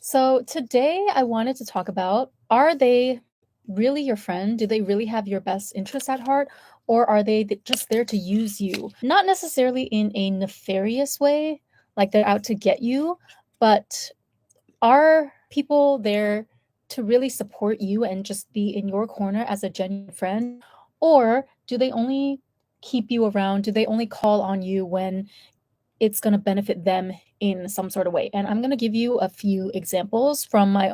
So today I wanted to talk about, are they really your friend? Do they really have your best interests at heart? Or are they just there to use you? Not necessarily in a nefarious way, like they're out to get you, but are people there to really support you and just be in your corner as a genuine friend? Or do they only keep you around? Do they only call on you when it's going to benefit them in some sort of way? And I'm going to give you a few examples from my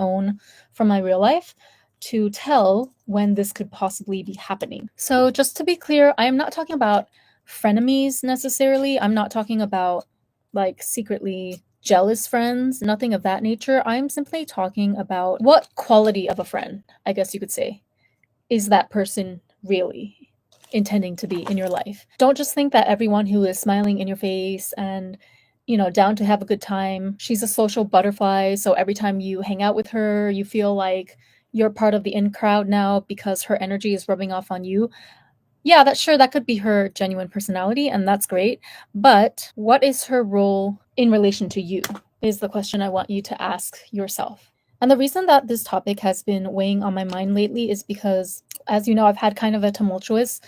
real life to tell when this could possibly be happening. So just to be clear, I am not talking about frenemies necessarily. I'm not talking about like secretly jealous friends, nothing of that nature. I'm simply talking about what quality of a friend, I guess you could say, is that person really intending to be in your life. Don't just think that everyone who is smiling in your face and, down to have a good time, she's a social butterfly. So every time you hang out with her, you feel like you're part of the in crowd now because her energy is rubbing off on you. Yeah, that's sure that could be her genuine personality, and that's great. But what is her role in relation to you? Is the question I want you to ask yourself. And the reason that this topic has been weighing on my mind lately is because, as you know, I've had kind of a tumultuous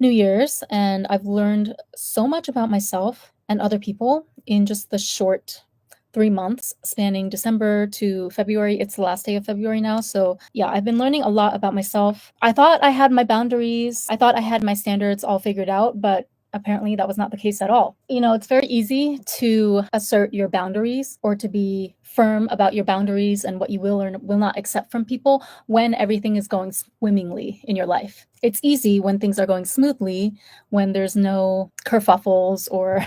New Year's, and I've learned so much about myself and other people in just the short 3 months spanning December to February. It's the last day of February now. So, yeah, I've been learning a lot about myself. I thought I had my boundaries, I thought I had my standards all figured out, but apparently that was not the case at all. It's very easy to assert your boundaries or to be firm about your boundaries and what you will or will not accept from people when everything is going swimmingly in your life. It's easy when things are going smoothly, when there's no kerfuffles or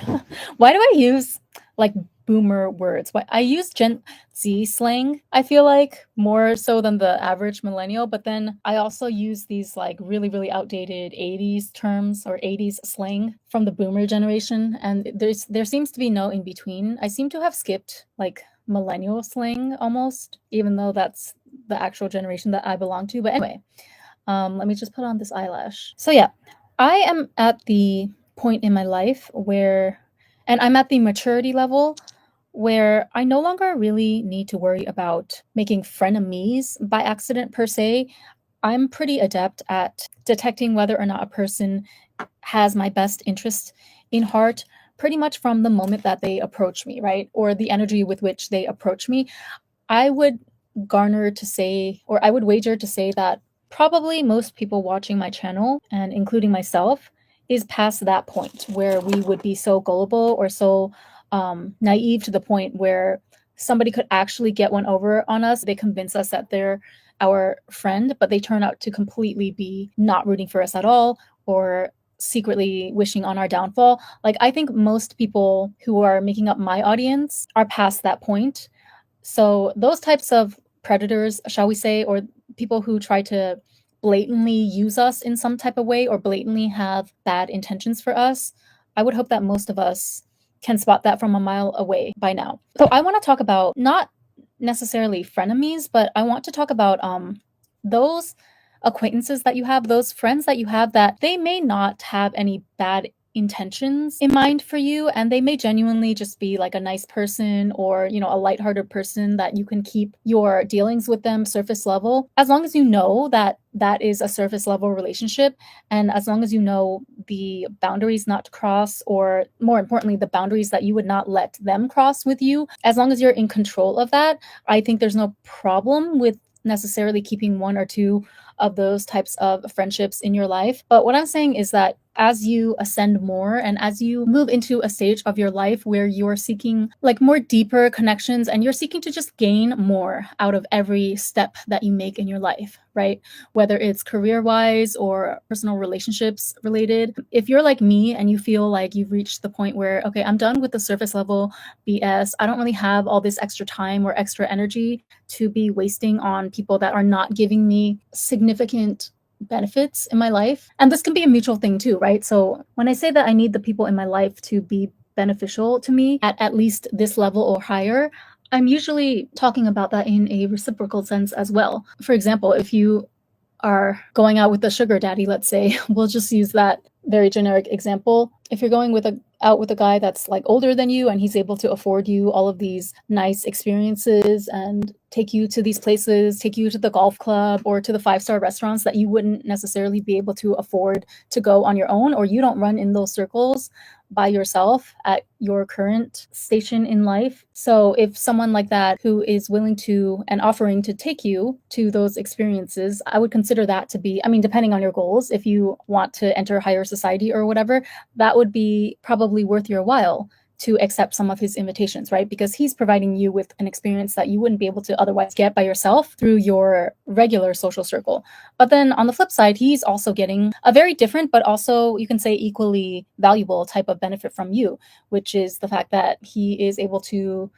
why do I use like boomer words? Why I use Gen Z slang, I feel like, more so than the average millennial, but then I also use these like really, really outdated 80s terms or 80s slang from the boomer generation, and there seems to be no in between. I seem to have skipped like millennial slang almost, even though that's the actual generation that I belong to. But anyway, let me just put on this eyelash. So yeah, I am at the point in my life where, and I'm at the maturity level where I no longer really need to worry about making frenemies by accident per se. I'm pretty adept at detecting whether or not a person has my best interest in heart pretty much from the moment that they approach me, right? Or the energy with which they approach me. I would garner to say, or I would wager to say that probably most people watching my channel, and including myself, is past that point where we would be so gullible or so naive to the point where somebody could actually get one over on us. They convince us that they're our friend, but they turn out to completely be not rooting for us at all or secretly wishing on our downfall. Like, I think most people who are making up my audience are past that point. So those types of predators, shall we say, or people who try to blatantly use us in some type of way or blatantly have bad intentions for us, I would hope that most of us can spot that from a mile away by now. So I want to talk about not necessarily frenemies, but I want to talk about those acquaintances that you have, those friends that you have that they may not have any bad intentions in mind for you, and they may genuinely just be like a nice person or a lighthearted person that you can keep your dealings with them surface level, as long as you know that that is a surface level relationship, and as long as you know the boundaries not to cross, or more importantly the boundaries that you would not let them cross with you. As long as you're in control of that, I think there's no problem with necessarily keeping one or two of those types of friendships in your life. But what I'm saying is that as you ascend more and as you move into a stage of your life where you're seeking like more deeper connections and you're seeking to just gain more out of every step that you make in your life, right? Whether it's career wise or personal relationships related. If you're like me and you feel like you've reached the point where, okay, I'm done with the surface level BS, I don't really have all this extra time or extra energy to be wasting on people that are not giving me significant benefits in my life. And this can be a mutual thing too, right? So when I say that I need the people in my life to be beneficial to me at least this level or higher, I'm usually talking about that in a reciprocal sense as well. For example, if you are going out with a sugar daddy, let's say, we'll just use that very generic example. If you're going with out with a guy that's like older than you and he's able to afford you all of these nice experiences and take you to these places, take you to the golf club or to the five-star restaurants that you wouldn't necessarily be able to afford to go on your own, or you don't run in those circles by yourself at your current station in life. So if someone like that who is willing to and offering to take you to those experiences, I would consider that to be, I mean, depending on your goals, if you want to enter higher society or whatever, that would be probably worth your while to accept some of his invitations, right? Because he's providing you with an experience that you wouldn't be able to otherwise get by yourself through your regular social circle. But then on the flip side, he's also getting a very different, but also you can say equally valuable type of benefit from you, which is the fact that he is able to,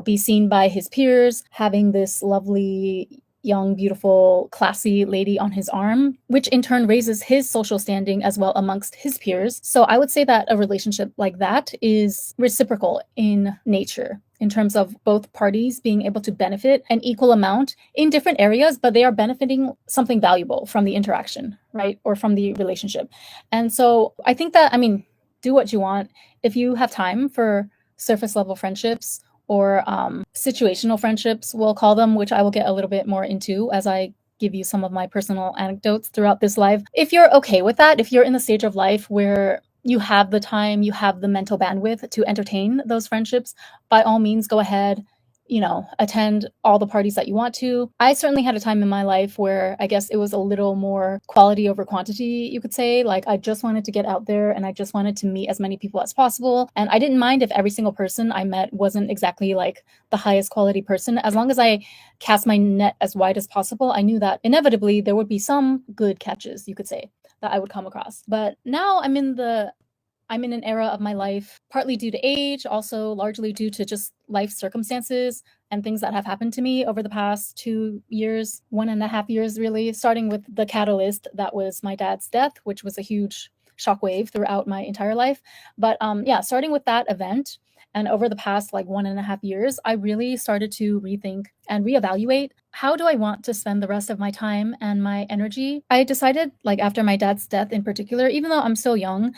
be seen by his peers, having this lovely young, beautiful, classy lady on his arm, which in turn raises his social standing as well amongst his peers. So I would say that a relationship like that is reciprocal in nature, in terms of both parties being able to benefit an equal amount in different areas, but they are benefiting something valuable from the interaction, right? Or from the relationship. And so I think that, I mean, do what you want. If you have time for surface level friendships, or situational friendships, we'll call them, which I will get a little bit more into as I give you some of my personal anecdotes throughout this live. If you're okay with that, if you're in the stage of life where you have the time, you have the mental bandwidth to entertain those friendships, by all means, go ahead, attend all the parties that you want to. I certainly had a time in my life where I guess it was a little more quality over quantity, you could say. Like, I just wanted to get out there and I just wanted to meet as many people as possible. And I didn't mind if every single person I met wasn't exactly like the highest quality person. As long as I cast my net as wide as possible, I knew that inevitably there would be some good catches, you could say, that I would come across. But now I'm in an era of my life, partly due to age, also largely due to just life circumstances and things that have happened to me over the past 2 years, 1.5 years, really, starting with the catalyst that was my dad's death, which was a huge shockwave throughout my entire life. But yeah, starting with that event, and over the past like 1.5 years, I really started to rethink and reevaluate, how do I want to spend the rest of my time and my energy? I decided, like after my dad's death in particular, even though I'm still young,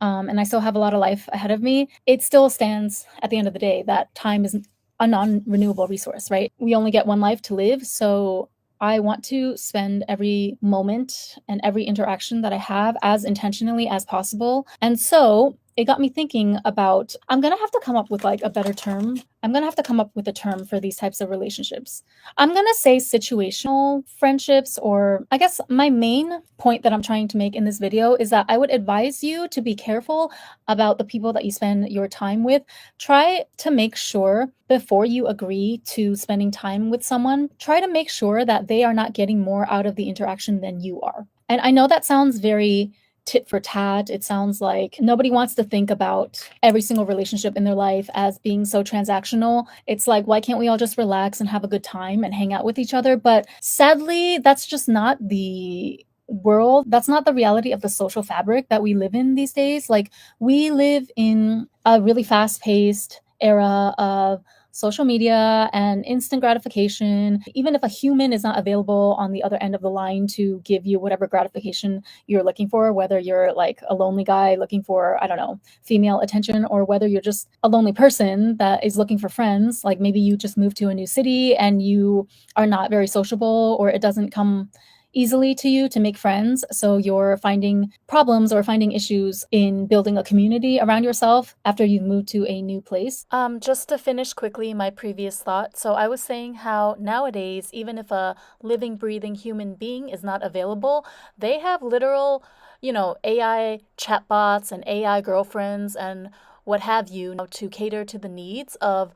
and I still have a lot of life ahead of me, it still stands at the end of the day that time is a non-renewable resource, right? We only get one life to live, so I want to spend every moment and every interaction that I have as intentionally as possible. And so it got me thinking about, I'm going to have to come up with like a better term. I'm going to have to come up with a term for these types of relationships. I'm going to say situational friendships, or I guess my main point that I'm trying to make in this video is that I would advise you to be careful about the people that you spend your time with. Try to make sure before you agree to spending time with someone, try to make sure that they are not getting more out of the interaction than you are. And I know that sounds very tit for tat. It sounds like nobody wants to think about every single relationship in their life as being so transactional. It's like, why can't we all just relax and have a good time and hang out with each other? But sadly, that's just not the world. That's not the reality of the social fabric that we live in these days. Like, we live in a really fast-paced era of social media and instant gratification. Even if a human is not available on the other end of the line to give you whatever gratification you're looking for, whether you're like a lonely guy looking for, I don't know, female attention, or whether you're just a lonely person that is looking for friends, like maybe you just moved to a new city and you are not very sociable, or it doesn't come easily to you to make friends, so you're finding problems or finding issues in building a community around yourself after you've moved to a new place. Just to finish quickly my previous thought, so I was saying how nowadays, even if a living, breathing human being is not available, they have literal, AI chatbots and AI girlfriends and what have you, to cater to the needs of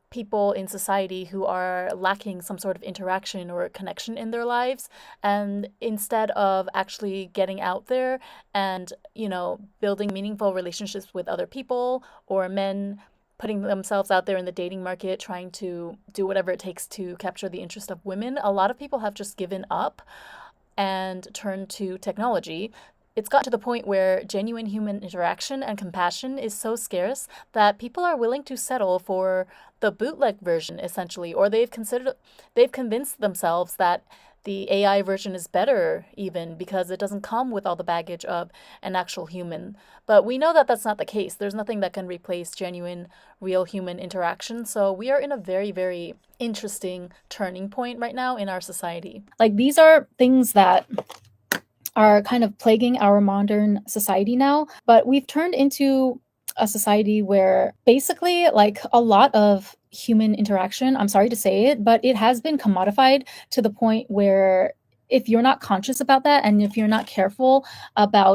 people in society who are lacking some sort of interaction or connection in their lives. And instead of actually getting out there and, building meaningful relationships with other people, or men putting themselves out there in the dating market, trying to do whatever it takes to capture the interest of women, a lot of people have just given up and turned to technology. It's gotten to the point where genuine human interaction and compassion is so scarce that people are willing to settle for the bootleg version essentially, or they've convinced themselves that the AI version is better even because it doesn't come with all the baggage of an actual human. But we know that that's not the case. There's nothing that can replace genuine, real human interaction. So we are in a very, very interesting turning point right now in our society. Like, these are things that are kind of plaguing our modern society now, but we've turned into a society where basically, like, a lot of human interaction, I'm sorry to say it, but it has been commodified to the point where if you're not conscious about that, and if you're not careful about,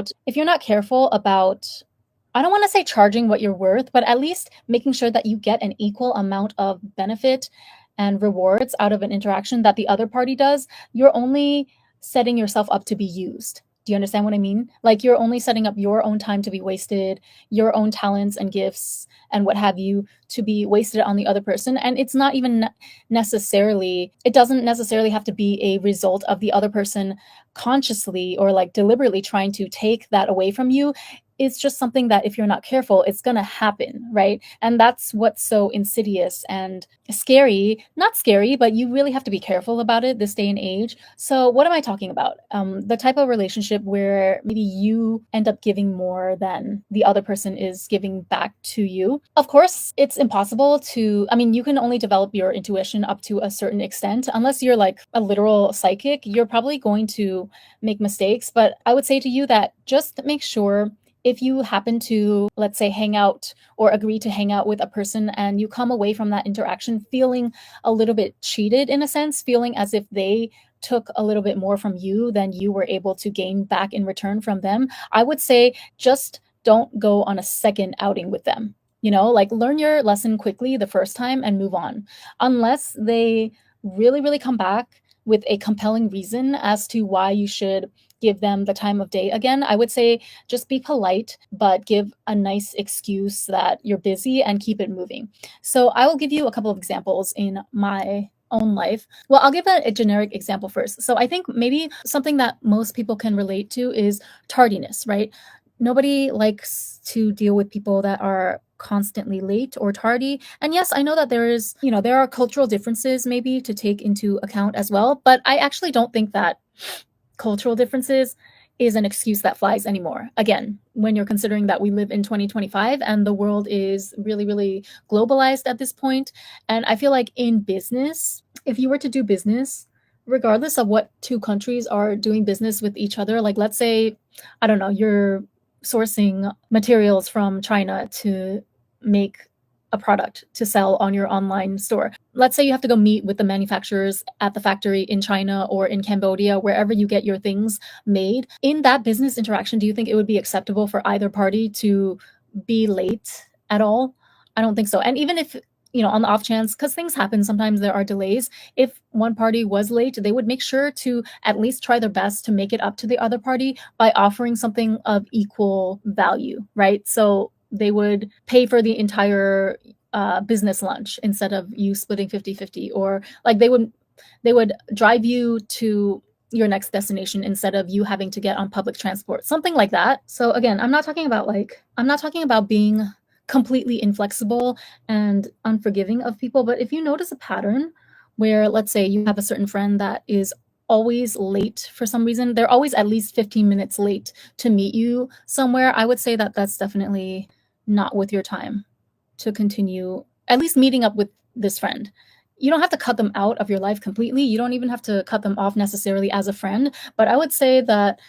I don't want to say charging what you're worth, but at least making sure that you get an equal amount of benefit and rewards out of an interaction that the other party does, you're only setting yourself up to be used. Do you understand what I mean? Like, you're only setting up your own time to be wasted, your own talents and gifts and what have you to be wasted on the other person. And it's not even it doesn't necessarily have to be a result of the other person consciously or like deliberately trying to take that away from you. It's just something that if you're not careful, it's going to happen, right? And that's what's so insidious and scary. Not scary, but you really have to be careful about it this day and age. So what am I talking about? The type of relationship where maybe you end up giving more than the other person is giving back to you. Of course, it's impossible to, I mean, you can only develop your intuition up to a certain extent. Unless you're like a literal psychic, you're probably going to make mistakes. But I would say to you that just make sure, if you happen to, let's say, hang out or agree to hang out with a person and you come away from that interaction feeling a little bit cheated in a sense, feeling as if they took a little bit more from you than you were able to gain back in return from them, I would say just don't go on a second outing with them. Like, learn your lesson quickly the first time and move on. Unless they really, really come back with a compelling reason as to why you should give them the time of day again, I would say just be polite, but give a nice excuse that you're busy and keep it moving. So I will give you a couple of examples in my own life. Well, I'll give a generic example first. So I think maybe something that most people can relate to is tardiness, right? Nobody likes to deal with people that are constantly late or tardy. And yes, I know that there are cultural differences maybe to take into account as well, but I actually don't think that cultural differences is an excuse that flies anymore. Again, when you're considering that we live in 2025 and the world is really, really globalized at this point. And I feel like in business, if you were to do business, regardless of what two countries are doing business with each other, like, let's say, I don't know, you're sourcing materials from China to make a product to sell on your online store. Let's say you have to go meet with the manufacturers at the factory in China or in Cambodia, wherever you get your things made. In that business interaction, do you think it would be acceptable for either party to be late at all? I don't think so. And even if, on the off chance, because things happen, sometimes there are delays. If one party was late, they would make sure to at least try their best to make it up to the other party by offering something of equal value, right? So they would pay for the entire business lunch instead of you splitting 50-50, or like they would drive you to your next destination instead of you having to get on public transport, something like that. So again, I'm not talking about being completely inflexible and unforgiving of people, but if you notice a pattern where, let's say, you have a certain friend that is always late for some reason, they're always at least 15 minutes late to meet you somewhere, I would say that that's definitely not worth your time to continue at least meeting up with this friend. You don't have to cut them out of your life completely. You don't even have to cut them off necessarily as a friend. But I would say that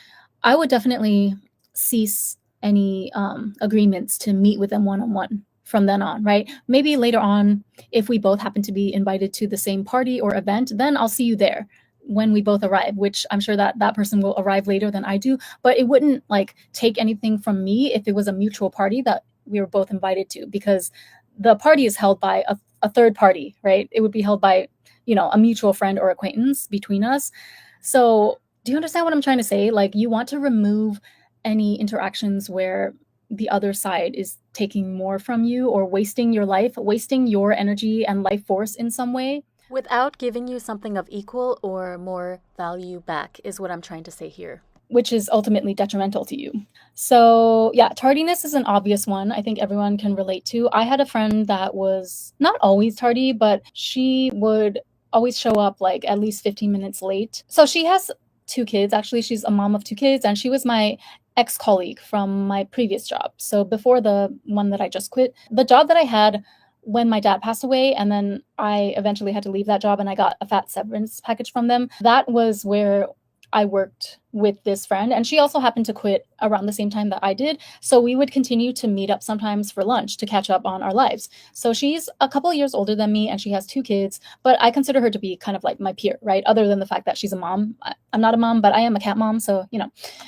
I would definitely cease any agreements to meet with them one-on-one from then on, right? Maybe later on, if we both happen to be invited to the same party or event, then I'll see you there when we both arrive, which I'm sure that that person will arrive later than I do. But it wouldn't like take anything from me if it was a mutual party that we were both invited to, because the party is held by a third party, right? It would be held by, a mutual friend or acquaintance between us. So do you understand what I'm trying to say? Like, you want to remove any interactions where the other side is taking more from you or wasting your life, wasting your energy and life force in some way, without giving you something of equal or more value back, is what I'm trying to say here. which is ultimately detrimental to you. So, yeah, tardiness is an obvious one. I think everyone can relate to. I had a friend that was not always tardy, but she would always show up like at least 15 minutes late. So, she has two kids. Actually, she's a mom of two kids, and she was my ex colleague from my previous job. So, before the one that I just quit, the job that I had when my dad passed away, and then I eventually had to leave that job and I got a fat severance package from them, that was where I worked with this friend, and she also happened to quit around the same time that I did. So we would continue to meet up sometimes for lunch to catch up on our lives. So she's a couple of years older than me and she has two kids, but I consider her to be kind of like my peer, right? Other than the fact that she's a mom. I'm not a mom, but I am a cat mom. So,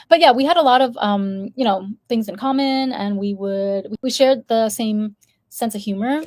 but yeah, we had a lot of, things in common, and we shared the same sense of humor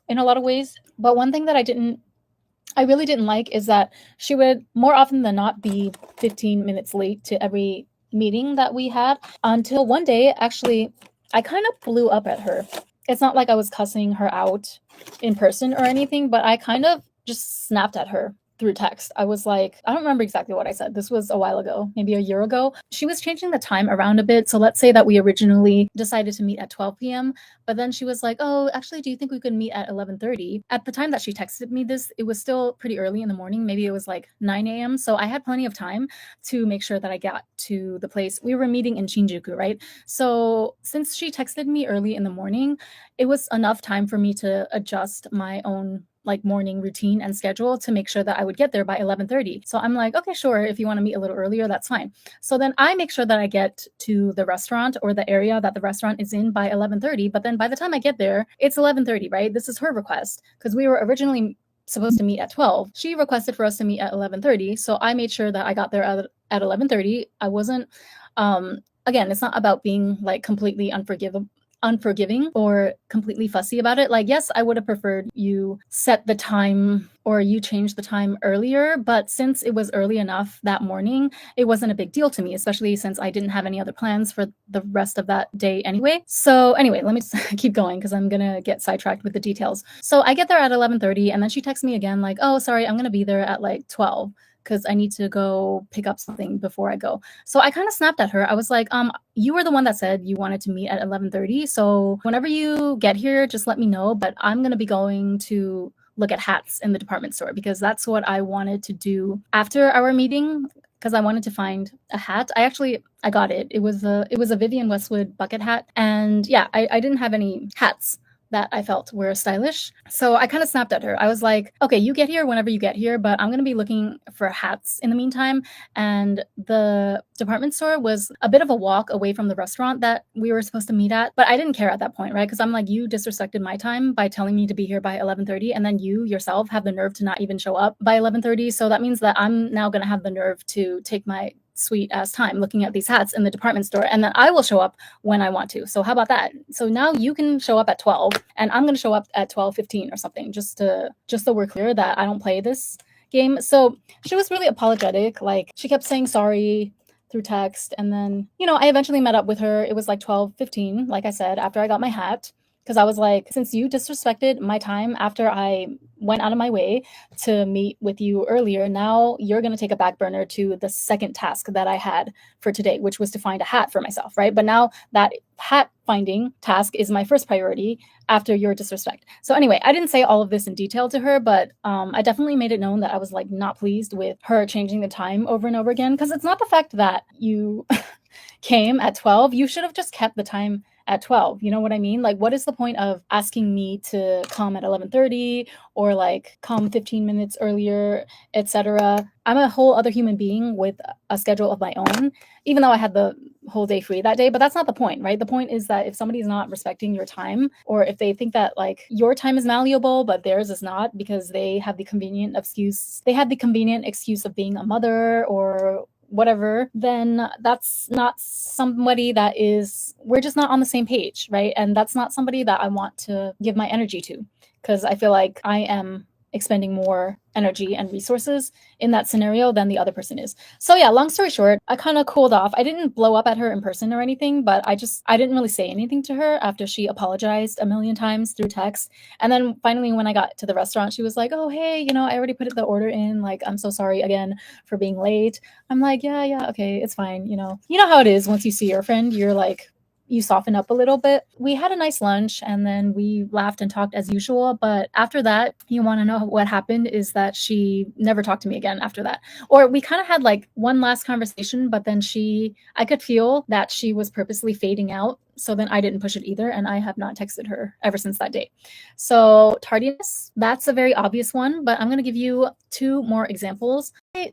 in a lot of ways. But one thing that I really didn't like is that she would more often than not be 15 minutes late to every meeting that we had, until one day, actually, I kind of blew up at her. It's not like I was cussing her out in person or anything, but I kind of just snapped at her through text. I was like, I don't remember exactly what I said. This was a while ago, maybe a year ago. She was changing the time around a bit. So let's say that we originally decided to meet at 12 p.m. But then she was like, "Oh, actually, do you think we could meet at 11:30?" At the time that she texted me this, it was still pretty early in the morning. Maybe it was like 9 a.m. So I had plenty of time to make sure that I got to the place. We were meeting in Shinjuku, right? So since she texted me early in the morning, it was enough time for me to adjust my own like morning routine and schedule to make sure that I would get there by 11:30. So I'm like, "Okay, sure, if you want to meet a little earlier, that's fine." So then I make sure that I get to the restaurant or the area that the restaurant is in by 11:30, but then by the time I get there, it's 11:30, right? This is her request because we were originally supposed to meet at 12. She requested for us to meet at 11:30, so I made sure that I got there at 11:30. I wasn't again, it's not about being like completely unforgiving or completely fussy about it. Like, yes, I would have preferred you set the time or you change the time earlier, but since it was early enough that morning, it wasn't a big deal to me, especially since I didn't have any other plans for the rest of that day anyway. So anyway, let me just keep going because I'm gonna get sidetracked with the details. So I get there at 11:30, and then she texts me again like, "Oh, sorry, I'm gonna be there at like 12 because I need to go pick up something before I go." So I kind of snapped at her. I was like, you were the one that said you wanted to meet at 11:30. So whenever you get here, just let me know. But I'm going to be going to look at hats in the department store because that's what I wanted to do after our meeting, because I wanted to find a hat. I got it. It was a Vivienne Westwood bucket hat. And yeah, I didn't have any hats that I felt were stylish. So I kind of snapped at her. I was like, "Okay, you get here whenever you get here, but I'm going to be looking for hats in the meantime." And the department store was a bit of a walk away from the restaurant that we were supposed to meet at, but I didn't care at that point, right? Because I'm like, you disrespected my time by telling me to be here by 11:30, and then you yourself have the nerve to not even show up by 11:30. So that means that I'm now going to have the nerve to take my sweet ass time looking at these hats in the department store, and then I will show up when I want to. So how about that? So now you can show up at 12 and I'm going to show up at 12:15 or something, just so we're clear that I don't play this game. So she was really apologetic. Like, she kept saying sorry through text, and then, I eventually met up with her. It was like 12:15, like I said, after I got my hat, because I was like, since you disrespected my time after I went out of my way to meet with you earlier, now you're going to take a back burner to the second task that I had for today, which was to find a hat for myself, right? But now that hat finding task is my first priority after your disrespect. So anyway, I didn't say all of this in detail to her, but I definitely made it known that I was like not pleased with her changing the time over and over again, because it's not the fact that you came at 12. You should have just kept the time at 12. You know what I mean? Like, what is the point of asking me to come at 11:30 or like come 15 minutes earlier, etc.? I'm a whole other human being with a schedule of my own, even though I had the whole day free that day. But that's not the point, right? The point is that if somebody's not respecting your time, or if they think that like your time is malleable but theirs is not, because they have the convenient excuse of being a mother or whatever, then that's not somebody we're just not on the same page, right? And that's not somebody that I want to give my energy to, because I feel like I am expending more energy and resources in that scenario than the other person is. So yeah, long story short, I kind of cooled off. I didn't blow up at her in person or anything, but I didn't really say anything to her after she apologized a million times through text. And then finally when I got to the restaurant, she was like, "Oh, hey, I already put the order in. Like, I'm so sorry again for being late." I'm like, "Yeah, yeah, okay, it's fine." You know how it is once you see your friend, you're like you soften up a little bit. We had a nice lunch and then we laughed and talked as usual. But after that, you want to know what happened is that she never talked to me again after that. Or we kind of had like one last conversation, but then I could feel that she was purposely fading out. So then I didn't push it either. And I have not texted her ever since that day. So tardiness, that's a very obvious one. But I'm going to give you two more examples. I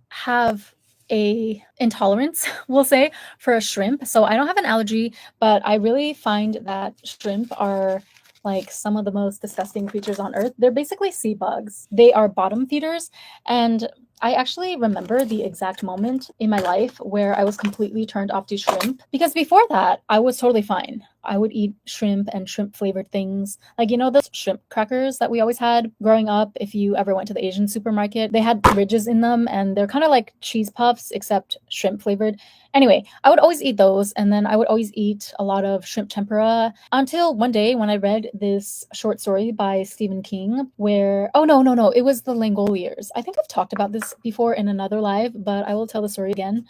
have a intolerance, we'll say, for a shrimp. So I don't have an allergy, but I really find that shrimp are like some of the most disgusting creatures on earth. They're basically sea bugs. They are bottom feeders, and I actually remember the exact moment in my life where I was completely turned off to shrimp, because before that, I was totally fine. I would eat shrimp and shrimp flavored things. Like, those shrimp crackers that we always had growing up. If you ever went to the Asian supermarket, they had ridges in them and they're kind of like cheese puffs, except shrimp flavored. Anyway, I would always eat those. And then I would always eat a lot of shrimp tempura until one day when I read this short story by Stephen King where, oh, no, no, no, it was the Langoliers. I think I've talked about this before in another live, but I will tell the story again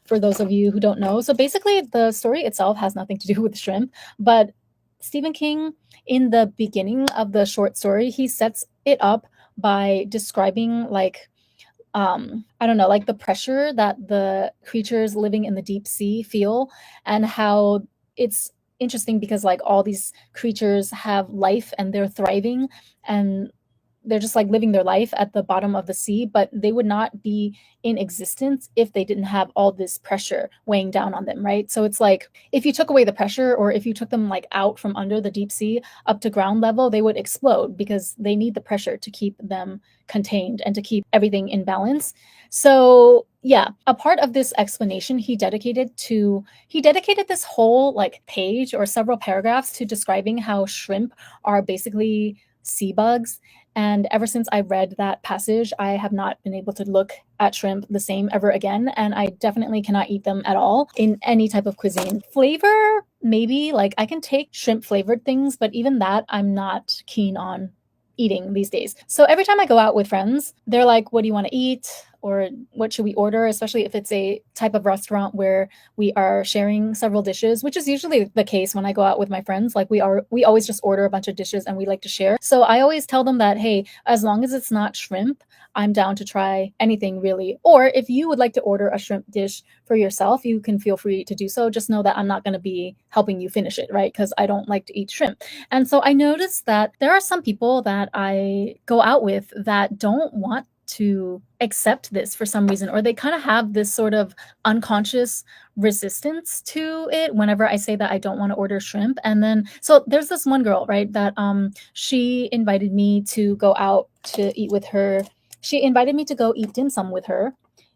for those of you who don't know. So basically, the story itself has nothing to do with shrimp, but Stephen King, in the beginning of the short story, he sets it up by describing like I don't know, like the pressure that the creatures living in the deep sea feel, and how it's interesting because like all these creatures have life and they're thriving, and they're just like living their life at the bottom of the sea, but they would not be in existence if they didn't have all this pressure weighing down on them, right? So it's like if you took away the pressure, or if you took them like out from under the deep sea up to ground level, they would explode because they need the pressure to keep them contained and to keep everything in balance. So yeah, a part of this explanation he dedicated this whole like page or several paragraphs to describing how shrimp are basically sea bugs. And ever since I read that passage, I have not been able to look at shrimp the same ever again. And I definitely cannot eat them at all in any type of cuisine. Flavor, maybe, like I can take shrimp flavored things, but even that I'm not keen on eating these days. So every time I go out with friends, they're like, "What do you want to eat?" Or "What should we order?" Especially if it's a type of restaurant where we are sharing several dishes, which is usually the case when I go out with my friends. Like we always just order a bunch of dishes and we like to share. So I always tell them that, hey, as long as it's not shrimp, I'm down to try anything really. Or if you would like to order a shrimp dish for yourself, you can feel free to do so. Just know that I'm not going to be helping you finish it, right? Because I don't like to eat shrimp. And so I noticed that there are some people that I go out with that don't want to accept this for some reason, or they kind of have this sort of unconscious resistance to it whenever I say that I don't want to order shrimp. And then so there's this one girl, right, that she invited me to go out to eat with her. She invited me to go eat dim sum with her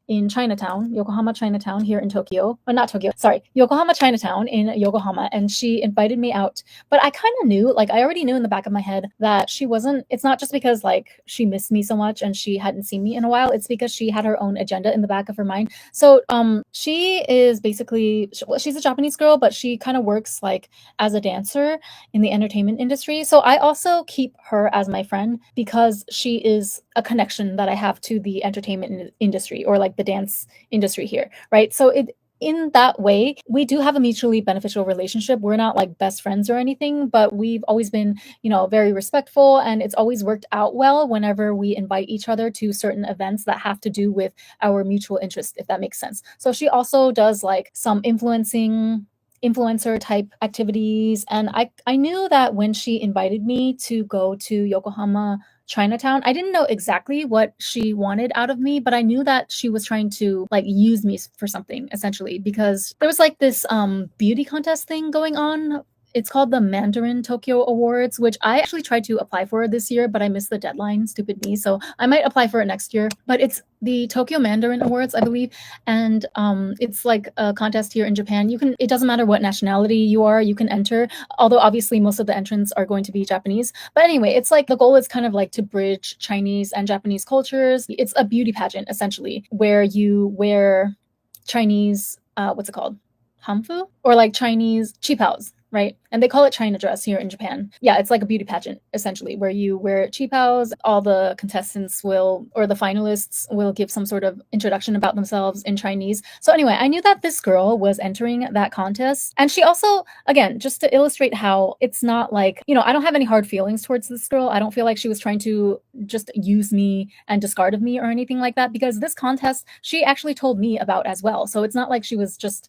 in Chinatown, Yokohama Chinatown here in Tokyo. Or not Tokyo, sorry, Yokohama Chinatown in Yokohama. And she invited me out. But I kind of knew, like I already knew in the back of my head that it's not just because like she missed me so much and she hadn't seen me in a while. It's because she had her own agenda in the back of her mind. So she is basically, well, she's a Japanese girl, but she kind of works like as a dancer in the entertainment industry. So I also keep her as my friend because she is a connection that I have to the entertainment industry, or like the dance industry here, right? So in that way, we do have a mutually beneficial relationship. We're not like best friends or anything, but we've always been, very respectful, and it's always worked out well whenever we invite each other to certain events that have to do with our mutual interest, if that makes sense. So she also does like some influencer type activities, and I knew that when she invited me to go to Yokohama Chinatown, I didn't know exactly what she wanted out of me, but I knew that she was trying to like use me for something essentially, because there was like this beauty contest thing going on It's called the Mandarin Tokyo Awards, which I actually tried to apply for this year, but I missed the deadline. Stupid me. So I might apply for it next year. But it's the Tokyo Mandarin Awards, I believe, and it's like a contest here in Japan. You can. It doesn't matter what nationality you are, you can enter. Although obviously most of the entrants are going to be Japanese. But anyway, it's like the goal is kind of like to bridge Chinese and Japanese cultures. It's a beauty pageant essentially, where you wear Chinese, what's it called? Hanfu? Or like Chinese chipaos, right? And they call it China dress here in Japan. Yeah, it's like a beauty pageant, essentially, where you wear chipaos. All the contestants will, or the finalists will give some sort of introduction about themselves in Chinese. So anyway, I knew that this girl was entering that contest. And she also, again, just to illustrate how it's not like, I don't have any hard feelings towards this girl. I don't feel like she was trying to just use me and discard of me or anything like that, because this contest she actually told me about as well. So it's not like she was just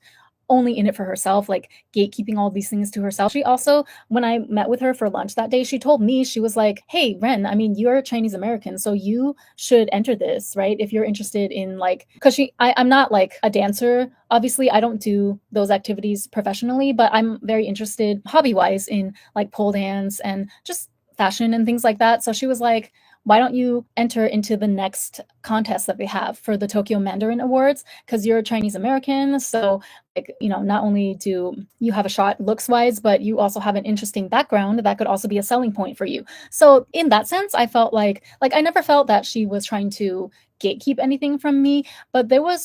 only in it for herself, like gatekeeping all these things to herself. She also, when I met with her for lunch that day, she told me, she was like, hey, Ren, I mean, you're Chinese American, so you should enter this, right? If you're interested in like, because I'm not like a dancer. Obviously, I don't do those activities professionally, but I'm very interested hobby wise in like pole dance and just fashion and things like that. So she was like, why don't you enter into the next contest that they have for the Tokyo Mandarin Awards? Because you're Chinese American. So, like, not only do you have a shot looks wise, but you also have an interesting background that could also be a selling point for you. So, in that sense, I felt like I never felt that she was trying to gatekeep anything from me, but there were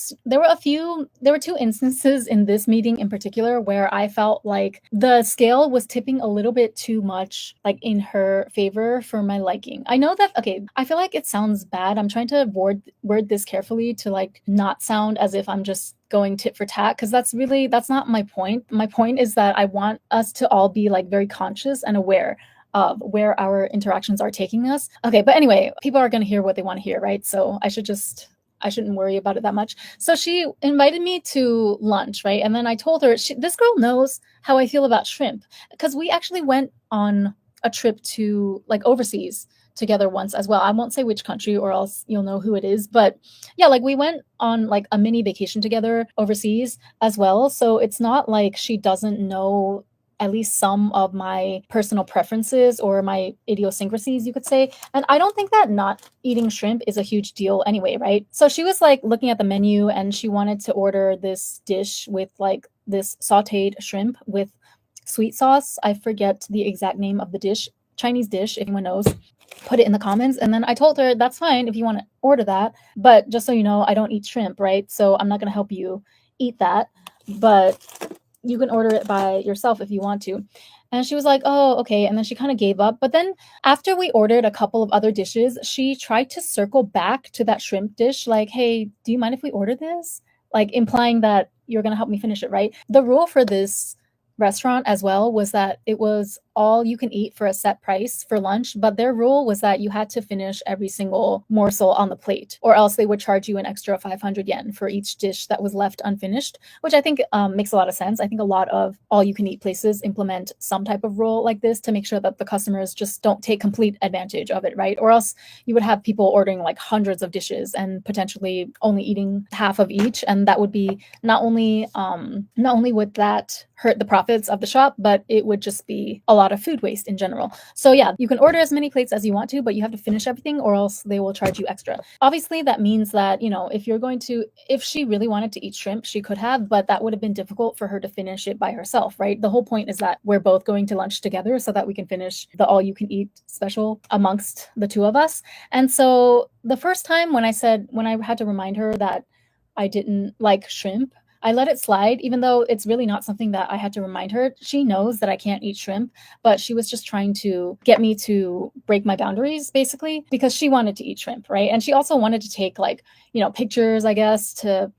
two instances in this meeting in particular where I felt like the scale was tipping a little bit too much like in her favor for my liking. I know that, okay, I feel like it sounds bad. I'm trying to word this carefully to like not sound as if I'm just going tit for tat, because that's not my point. My point is that I want us to all be like very conscious and aware of where our interactions are taking us. Okay, but anyway, people are going to hear what they want to hear, right? So I shouldn't worry about it that much. So she invited me to lunch, right? And then I told her, this girl knows how I feel about shrimp, because we actually went on a trip to like overseas together once as well. I won't say which country or else you'll know who it is, but yeah, like we went on like a mini vacation together overseas as well. So it's not like she doesn't know at least some of my personal preferences or my idiosyncrasies, you could say. And I don't think that not eating shrimp is a huge deal anyway, right? So she was like looking at the menu and she wanted to order this dish with like this sauteed shrimp with sweet sauce. I forget the exact name of the dish, Chinese dish, if anyone knows. Put it in the comments. And then I told her, that's fine if you want to order that. But just so you know, I don't eat shrimp, right? So I'm not going to help you eat that. But you can order it by yourself if you want to. And she was like, oh, okay. And then she kind of gave up. But then after we ordered a couple of other dishes, she tried to circle back to that shrimp dish, like, hey, do you mind if we order this? Like implying that you're going to help me finish it, right? The rule for this restaurant as well was that it was all you can eat for a set price for lunch, but their rule was that you had to finish every single morsel on the plate, or else they would charge you an extra 500 yen for each dish that was left unfinished, which I think makes a lot of sense. I think a lot of all you can eat places implement some type of rule like this to make sure that the customers just don't take complete advantage of it, right? Or else you would have people ordering like hundreds of dishes and potentially only eating half of each, and that would be not only would that hurt the profits of the shop, but it would just be a lot of food waste in general. So yeah, you can order as many plates as you want to, but you have to finish everything or else they will charge you extra. Obviously, that means that, if she really wanted to eat shrimp, she could have, but that would have been difficult for her to finish it by herself, right? The whole point is that we're both going to lunch together so that we can finish the all you can eat special amongst the two of us. And so the first time when I had to remind her that I didn't like shrimp, I let it slide, even though it's really not something that I had to remind her. She knows that I can't eat shrimp, but she was just trying to get me to break my boundaries, basically, because she wanted to eat shrimp, right? And she also wanted to take pictures, I guess, to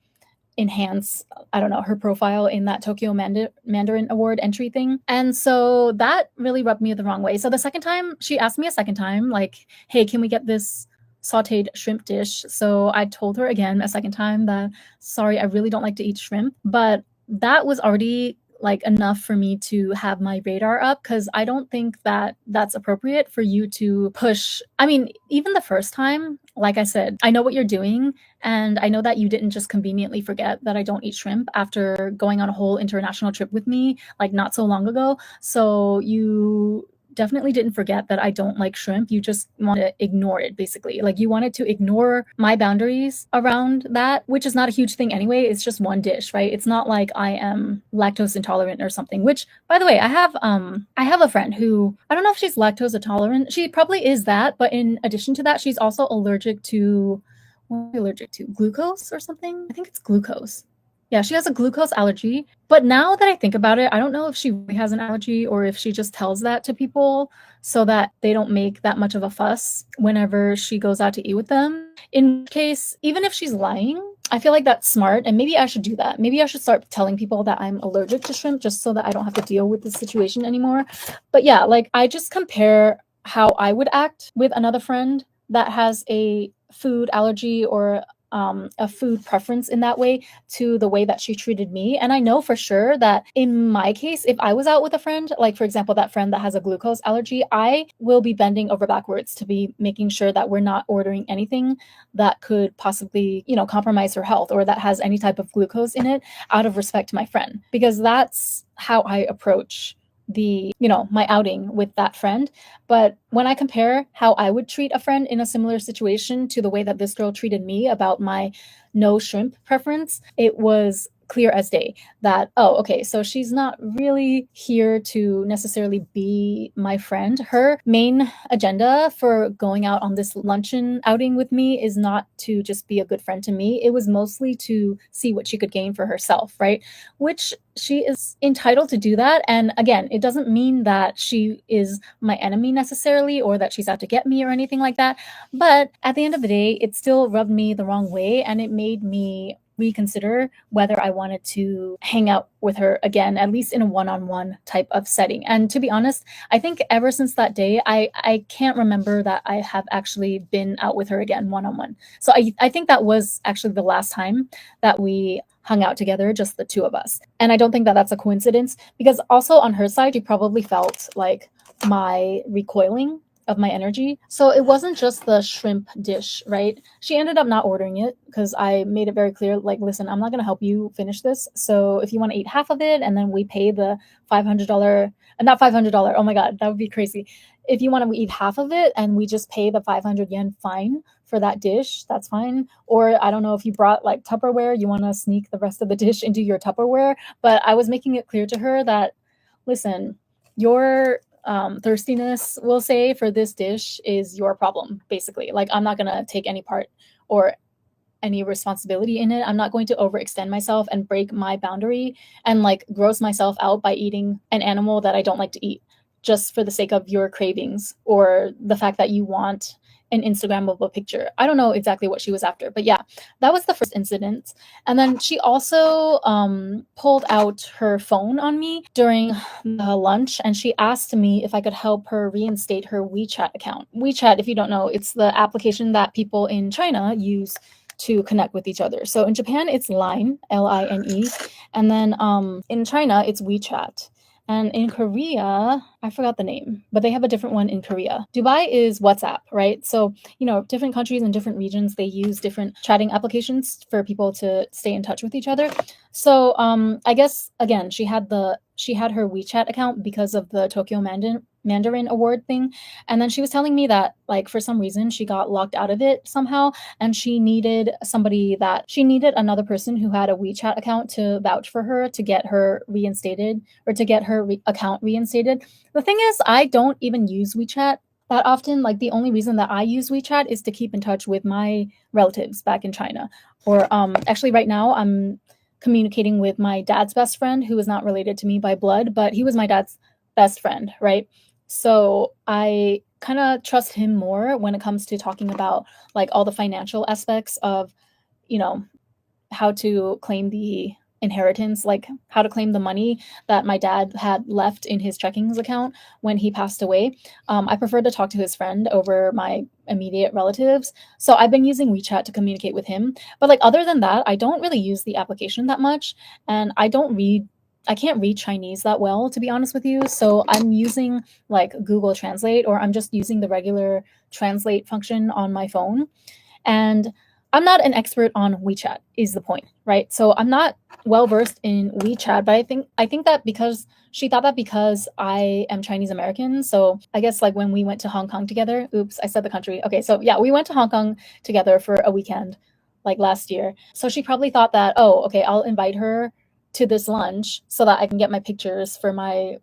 enhance, I don't know, her profile in that Tokyo Mandarin Award entry thing. And so that really rubbed me the wrong way. So the second time, she asked me a second time, like, hey, can we get this sauteed shrimp dish? So I told her again a second time that, sorry, I really don't like to eat shrimp. But that was already like enough for me to have my radar up, because I don't think that that's appropriate for you to push. I mean, even the first time, like I said, I know what you're doing, and I know that you didn't just conveniently forget that I don't eat shrimp after going on a whole international trip with me like not so long ago. So you definitely didn't forget that I don't like shrimp. You just want to ignore it, basically. Like, you wanted to ignore my boundaries around that, which is not a huge thing anyway. It's just one dish, right? It's not like I am lactose intolerant or something, which, by the way, I have a friend who, I don't know if she's lactose intolerant. She probably is that, but in addition to that, she's also allergic to, what are you allergic to? Glucose or something? I think it's glucose. Yeah, she has a glucose allergy. But now that I think about it, I don't know if she really has an allergy or if she just tells that to people so that they don't make that much of a fuss whenever she goes out to eat with them. In which case, even if she's lying, I feel like that's smart, and maybe I should do that. Maybe I should start telling people that I'm allergic to shrimp just so that I don't have to deal with this situation anymore. But yeah, like, I just compare how I would act with another friend that has a food allergy or a food preference in that way to the way that she treated me. And I know for sure that in my case, if I was out with a friend, like for example, that friend that has a glucose allergy, I will be bending over backwards to be making sure that we're not ordering anything that could possibly, compromise her health or that has any type of glucose in it, out of respect to my friend, because that's how I approach my outing with that friend. But when I compare how I would treat a friend in a similar situation to the way that this girl treated me about my no shrimp preference, it was clear as day that, oh, okay, so she's not really here to necessarily be my friend. Her main agenda for going out on this luncheon outing with me is not to just be a good friend to me. It was mostly to see what she could gain for herself, right? Which she is entitled to do that. And again, it doesn't mean that she is my enemy necessarily or that she's out to get me or anything like that. But at the end of the day, it still rubbed me the wrong way, and it made me reconsider whether I wanted to hang out with her again, at least in a one-on-one type of setting. And to be honest, I think ever since that day, I can't remember that I have actually been out with her again one-on-one. So I think that was actually the last time that we hung out together, just the two of us. And I don't think that that's a coincidence, because also on her side, she probably felt like my recoiling of my energy. So it wasn't just the shrimp dish, right? She ended up not ordering it because I made it very clear, like, listen, I'm not going to help you finish this. So if you want to eat half of it and then we pay the $500, not $500, oh my God, that would be crazy. If you want to eat half of it and we just pay the 500 yen fine for that dish, that's fine. Or I don't know if you brought like Tupperware, you want to sneak the rest of the dish into your Tupperware. But I was making it clear to her that, listen, your thirstiness, we'll say, for this dish is your problem, basically. Like, I'm not going to take any part or any responsibility in it. I'm not going to overextend myself and break my boundary and like gross myself out by eating an animal that I don't like to eat just for the sake of your cravings or the fact that you want an Instagrammable picture. I don't know exactly what she was after, but yeah, that was the first incident. And then she also pulled out her phone on me during the lunch, and she asked me if I could help her reinstate her WeChat account. WeChat, if you don't know, it's the application that people in China use to connect with each other. So in Japan, it's Line, Line, and then in China, it's WeChat. And in Korea, I forgot the name, but they have a different one in Korea. Dubai is WhatsApp, right? So, different countries and different regions, they use different chatting applications for people to stay in touch with each other. So, I guess again, she had her WeChat account because of the Tokyo Mandarin Award thing. And then she was telling me that, like, for some reason she got locked out of it somehow, and she needed another person who had a WeChat account to vouch for her to get her reinstated, or to get her account reinstated. The thing is, I don't even use WeChat that often. Like, the only reason that I use WeChat is to keep in touch with my relatives back in China. Or actually right now I'm communicating with my dad's best friend, who is not related to me by blood, but he was my dad's best friend, right? So I kind of trust him more when it comes to talking about like all the financial aspects of, how to claim the inheritance, like how to claim the money that my dad had left in his checkings account when he passed away. I prefer to talk to his friend over my immediate relatives. So I've been using WeChat to communicate with him. But like, other than that, I don't really use the application that much. And I don't read I can't read Chinese that well, to be honest with you. So I'm using like Google Translate, or I'm just using the regular translate function on my phone. And I'm not an expert on WeChat is the point, right? So I'm not well versed in WeChat, but I think that because she thought that because I am Chinese American, so I guess like when we went to Hong Kong together, oops, I said the country. Okay, so yeah, we went to Hong Kong together for a weekend like last year. So she probably thought that, oh, okay, I'll invite her to this lunch so that I can get my pictures for my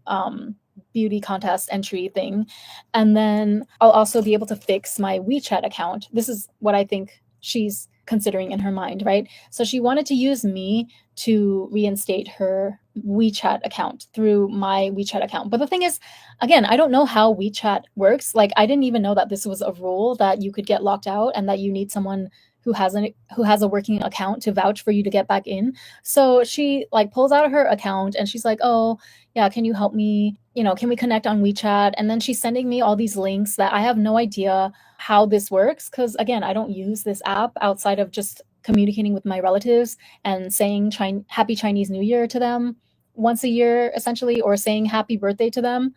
beauty contest entry thing. And then I'll also be able to fix my WeChat account. This is what I think she's considering in her mind, right? So she wanted to use me to reinstate her WeChat account through my WeChat account. But the thing is, again, I don't know how WeChat works. Like I didn't even know that this was a rule that you could get locked out and that you need someone who has a working account to vouch for you to get back in. So she like pulls out her account and she's like, "Oh, yeah, can you help me? Can we connect on WeChat?" And then she's sending me all these links that I have no idea how this works because again, I don't use this app outside of just communicating with my relatives and saying happy Chinese New Year to them once a year essentially, or saying happy birthday to them.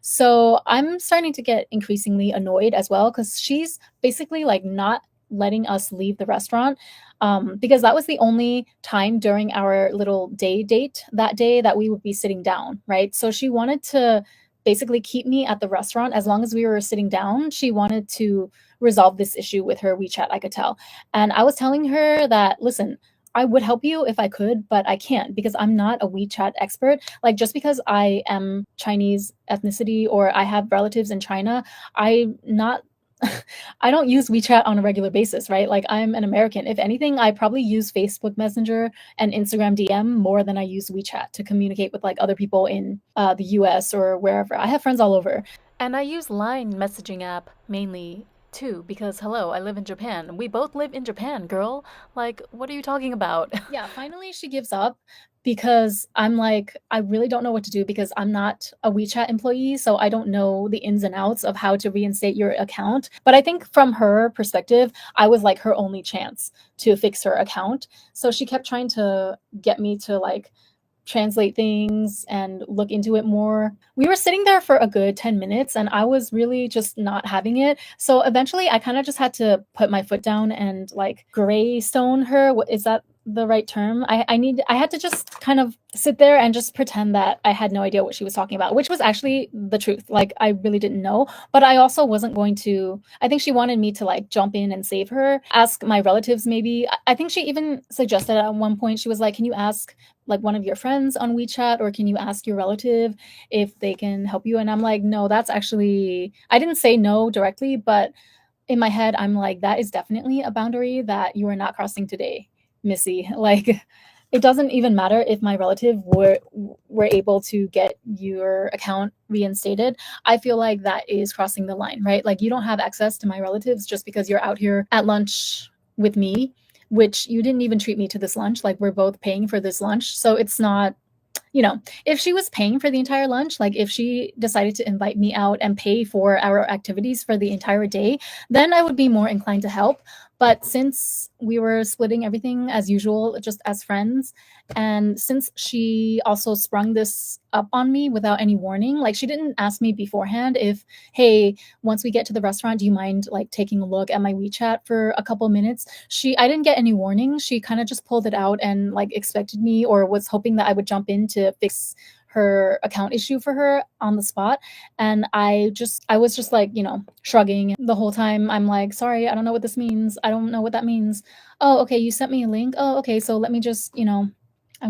So I'm starting to get increasingly annoyed as well because she's basically like not letting us leave the restaurant, because that was the only time during our little day date that day that we would be sitting down, right? So she wanted to basically keep me at the restaurant as long as we were sitting down. She wanted to resolve this issue with her WeChat, I could tell. And I was telling her that, listen, I would help you if I could, but I can't because I'm not a WeChat expert. Like just because I am Chinese ethnicity or I have relatives in China, I'm not I don't use WeChat on a regular basis, right? Like I'm an American. If anything, I probably use Facebook Messenger and Instagram DM more than I use WeChat to communicate with like other people in the US or wherever. I have friends all over. And I use Line messaging app mainly too because hello, I live in Japan. We both live in Japan, girl. Like, what are you talking about? Yeah, finally she gives up because I'm like, I really don't know what to do because I'm not a WeChat employee. So I don't know the ins and outs of how to reinstate your account. But I think from her perspective, I was like her only chance to fix her account. So she kept trying to get me to like translate things and look into it more. We were sitting there for a good 10 minutes and I was really just not having it. So eventually I kind of just had to put my foot down and like greystone her. Is that the right term? I had to just kind of sit there and just pretend that I had no idea what she was talking about, which was actually the truth. Like I really didn't know, but I also wasn't going to. I think she wanted me to like jump in and save her, ask my relatives maybe. I think she even suggested at one point, she was like, "Can you ask like one of your friends on WeChat, or can you ask your relative if they can help you?" And I'm like, no, that's actually, I didn't say no directly, but in my head, I'm like, that is definitely a boundary that you are not crossing today, Missy. Like, it doesn't even matter if my relative were able to get your account reinstated. I feel like that is crossing the line, right? Like, you don't have access to my relatives just because you're out here at lunch with me, which you didn't even treat me to this lunch. Like, we're both paying for this lunch. So it's not, if she was paying for the entire lunch, like if she decided to invite me out and pay for our activities for the entire day, then I would be more inclined to help. But since we were splitting everything as usual, just as friends, and since she also sprung this up on me without any warning, like she didn't ask me beforehand if, hey, once we get to the restaurant, do you mind like taking a look at my WeChat for a couple minutes? I didn't get any warning. She kind of just pulled it out and like expected me or was hoping that I would jump in to fix her account issue for her on the spot. And I was just like, shrugging the whole time. I'm like, sorry, I don't know what this means. I don't know what that means. Oh, okay, you sent me a link. Oh, okay, so let me just, I'm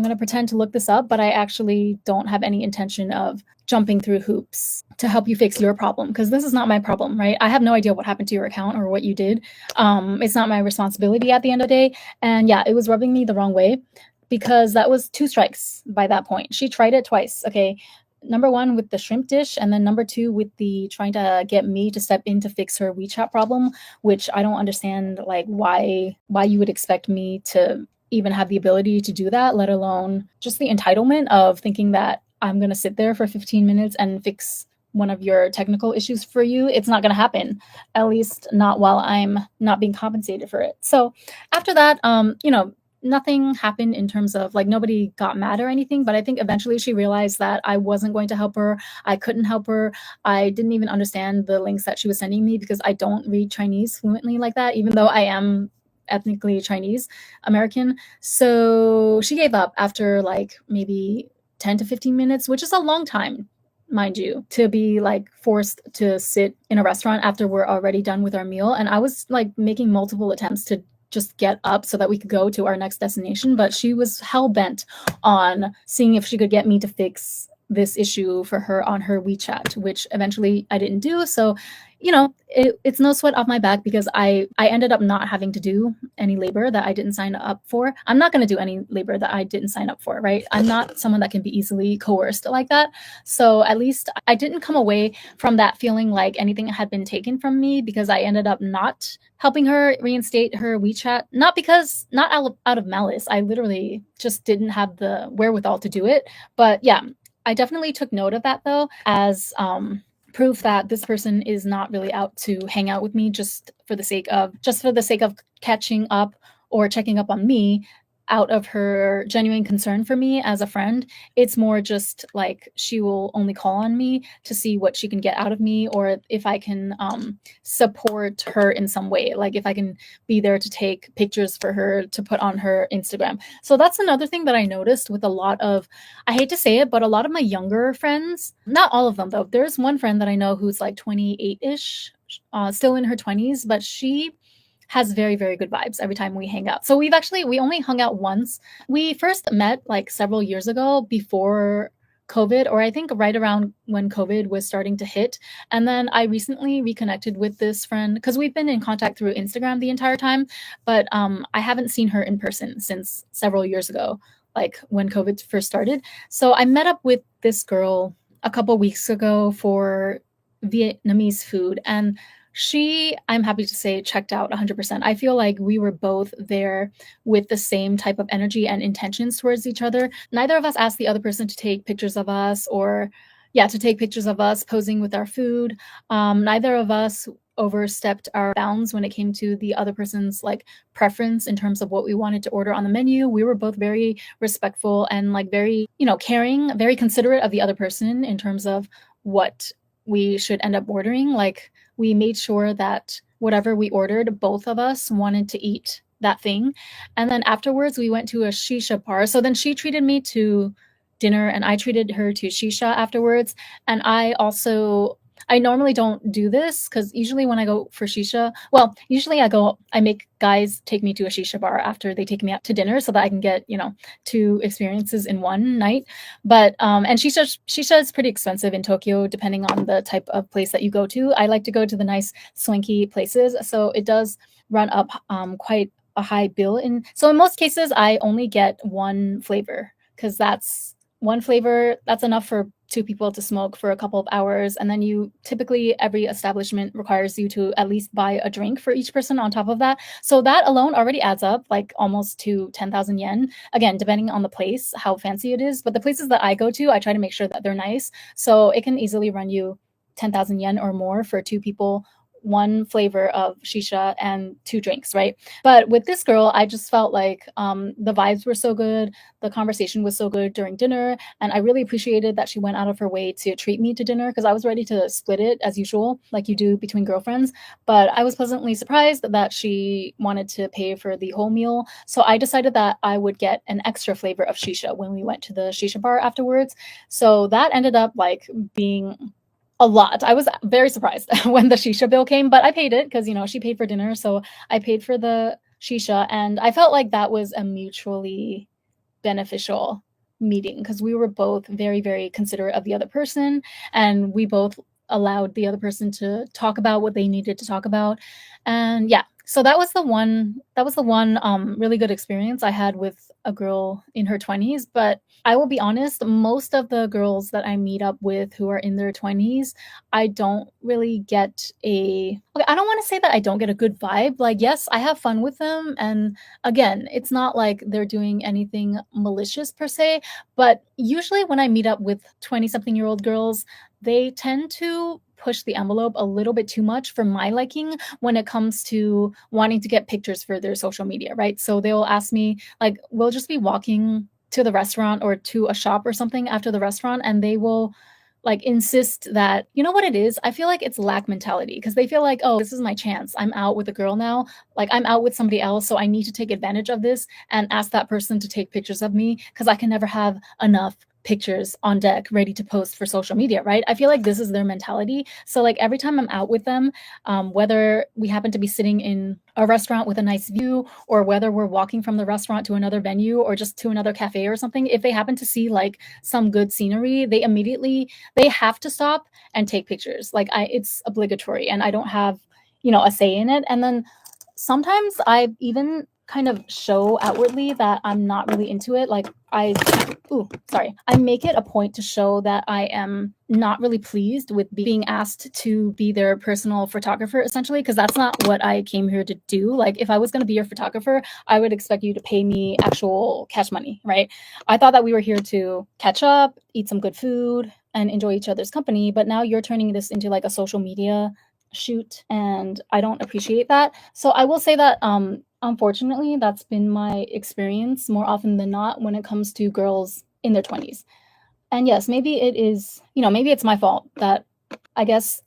going to pretend to look this up, but I actually don't have any intention of jumping through hoops to help you fix your problem because this is not my problem, right? I have no idea what happened to your account or what you did. It's not my responsibility at the end of the day. And yeah, it was rubbing me the wrong way because that was two strikes by that point. She tried it twice. Okay. Number one with the shrimp dish, and then number two with the trying to get me to step in to fix her WeChat problem, which I don't understand like why you would expect me to even have the ability to do that, let alone just the entitlement of thinking that I'm going to sit there for 15 minutes and fix one of your technical issues for you. It's not going to happen, at least not while I'm not being compensated for it. So after that, nothing happened in terms of like nobody got mad or anything, but I think eventually she realized that I wasn't going to help her. I couldn't help her. I didn't even understand the links that she was sending me because I don't read Chinese fluently like that, even though I am ethnically Chinese American. So she gave up after like maybe 10 to 15 minutes, which is a long time, mind you, to be like forced to sit in a restaurant after we're already done with our meal. And I was like making multiple attempts to just get up so that we could go to our next destination, but she was hell bent on seeing if she could get me to fix this issue for her on her WeChat, which eventually I didn't do. So, it's no sweat off my back because I ended up not having to do any labor that I didn't sign up for. I'm not going to do any labor that I didn't sign up for, right? I'm not someone that can be easily coerced like that. So at least I didn't come away from that feeling like anything had been taken from me because I ended up not helping her reinstate her WeChat. Not out of malice. I literally just didn't have the wherewithal to do it. But yeah, I definitely took note of that though as proof that this person is not really out to hang out with me just for the sake of catching up or checking up on me out of her genuine concern for me as a friend. It's more just like she will only call on me to see what she can get out of me or if I can support her in some way, like if I can be there to take pictures for her to put on her Instagram. So that's another thing that I noticed with a lot of, I hate to say it, but a lot of my younger friends, not all of them though. There's one friend that I know who's like 28-ish, still in her 20s, but she has very, very good vibes every time we hang out. So we only hung out once. We first met like several years ago before COVID, or I think right around when COVID was starting to hit. And then I recently reconnected with this friend because we've been in contact through Instagram the entire time, but I haven't seen her in person since several years ago, like when COVID first started. So I met up with this girl a couple weeks ago for Vietnamese food, and I'm happy to say, checked out 100%. I feel like we were both there with the same type of energy and intentions towards each other. Neither of us asked the other person to take pictures of us or, yeah, to take pictures of us posing with our food. Neither of us overstepped our bounds when it came to the other person's like preference in terms of what we wanted to order on the menu. We were both very respectful and like very, caring, very considerate of the other person in terms of what we should end up ordering. Like we made sure that whatever we ordered, both of us wanted to eat that thing. And then afterwards, we went to a shisha bar. So then she treated me to dinner and I treated her to shisha afterwards. And I normally don't do this because usually when I go for shisha, well, usually I make guys take me to a shisha bar after they take me out to dinner so that I can get, two experiences in one night. But and shisha is pretty expensive in Tokyo depending on the type of place that you go to. I like to go to the nice swanky places, so it does run up quite a high bill. So in most cases, I only get one flavor because that's one flavor that's enough for two people to smoke for a couple of hours, and then every establishment requires you to at least buy a drink for each person on top of that. So that alone already adds up like almost to 10,000 yen, again depending on the place how fancy it is. But the places that I go to, I try to make sure that they're nice, so it can easily run you 10,000 yen or more for two people, one flavor of shisha and two drinks, right? But with this girl, I just felt like the vibes were so good, the conversation was so good during dinner, and I really appreciated that she went out of her way to treat me to dinner because I was ready to split it as usual, like you do between girlfriends. But I was pleasantly surprised that she wanted to pay for the whole meal. So I decided that I would get an extra flavor of shisha when we went to the shisha bar afterwards. So that ended up like being a lot. I was very surprised when the shisha bill came, but I paid it because, she paid for dinner. So I paid for the shisha, and I felt like that was a mutually beneficial meeting because we were both very, very considerate of the other person, and we both allowed the other person to talk about what they needed to talk about. And yeah, so that was the one really good experience I had with a girl in her 20s. But I will be honest, most of the girls that I meet up with who are in their 20s, I don't really get okay, I don't want to say that I don't get a good vibe. Like, yes, I have fun with them. And again, it's not like they're doing anything malicious per se. But usually when I meet up with 20 something year old girls, they tend to push the envelope a little bit too much for my liking when it comes to wanting to get pictures for their social media, right? So they'll ask me, like, we'll just be walking to the restaurant or to a shop or something after the restaurant, and they will like insist that, you know what it is? I feel like it's lack mentality because they feel like, oh, this is my chance. I'm out with a girl now. Like I'm out with somebody else. So I need to take advantage of this and ask that person to take pictures of me because I can never have enough pictures on deck ready to post for social media, right? I feel like this is their mentality. So like every time I'm out with them, whether we happen to be sitting in a restaurant with a nice view or whether we're walking from the restaurant to another venue or just to another cafe or something, if they happen to see like some good scenery, they have to stop and take pictures. Like it's obligatory and I don't have, a say in it. And then sometimes I even kind of show outwardly that I'm not really into it. Like I make it a point to show that I am not really pleased with being asked to be their personal photographer, essentially, because that's not what I came here to do. Like, if I was going to be your photographer, I would expect you to pay me actual cash money, right? I thought that we were here to catch up, eat some good food, and enjoy each other's company. But now you're turning this into like a social media shoot, and I don't appreciate that. So I will say that unfortunately that's been my experience more often than not when it comes to girls in their 20s. And yes, maybe it is, maybe it's my fault that I guess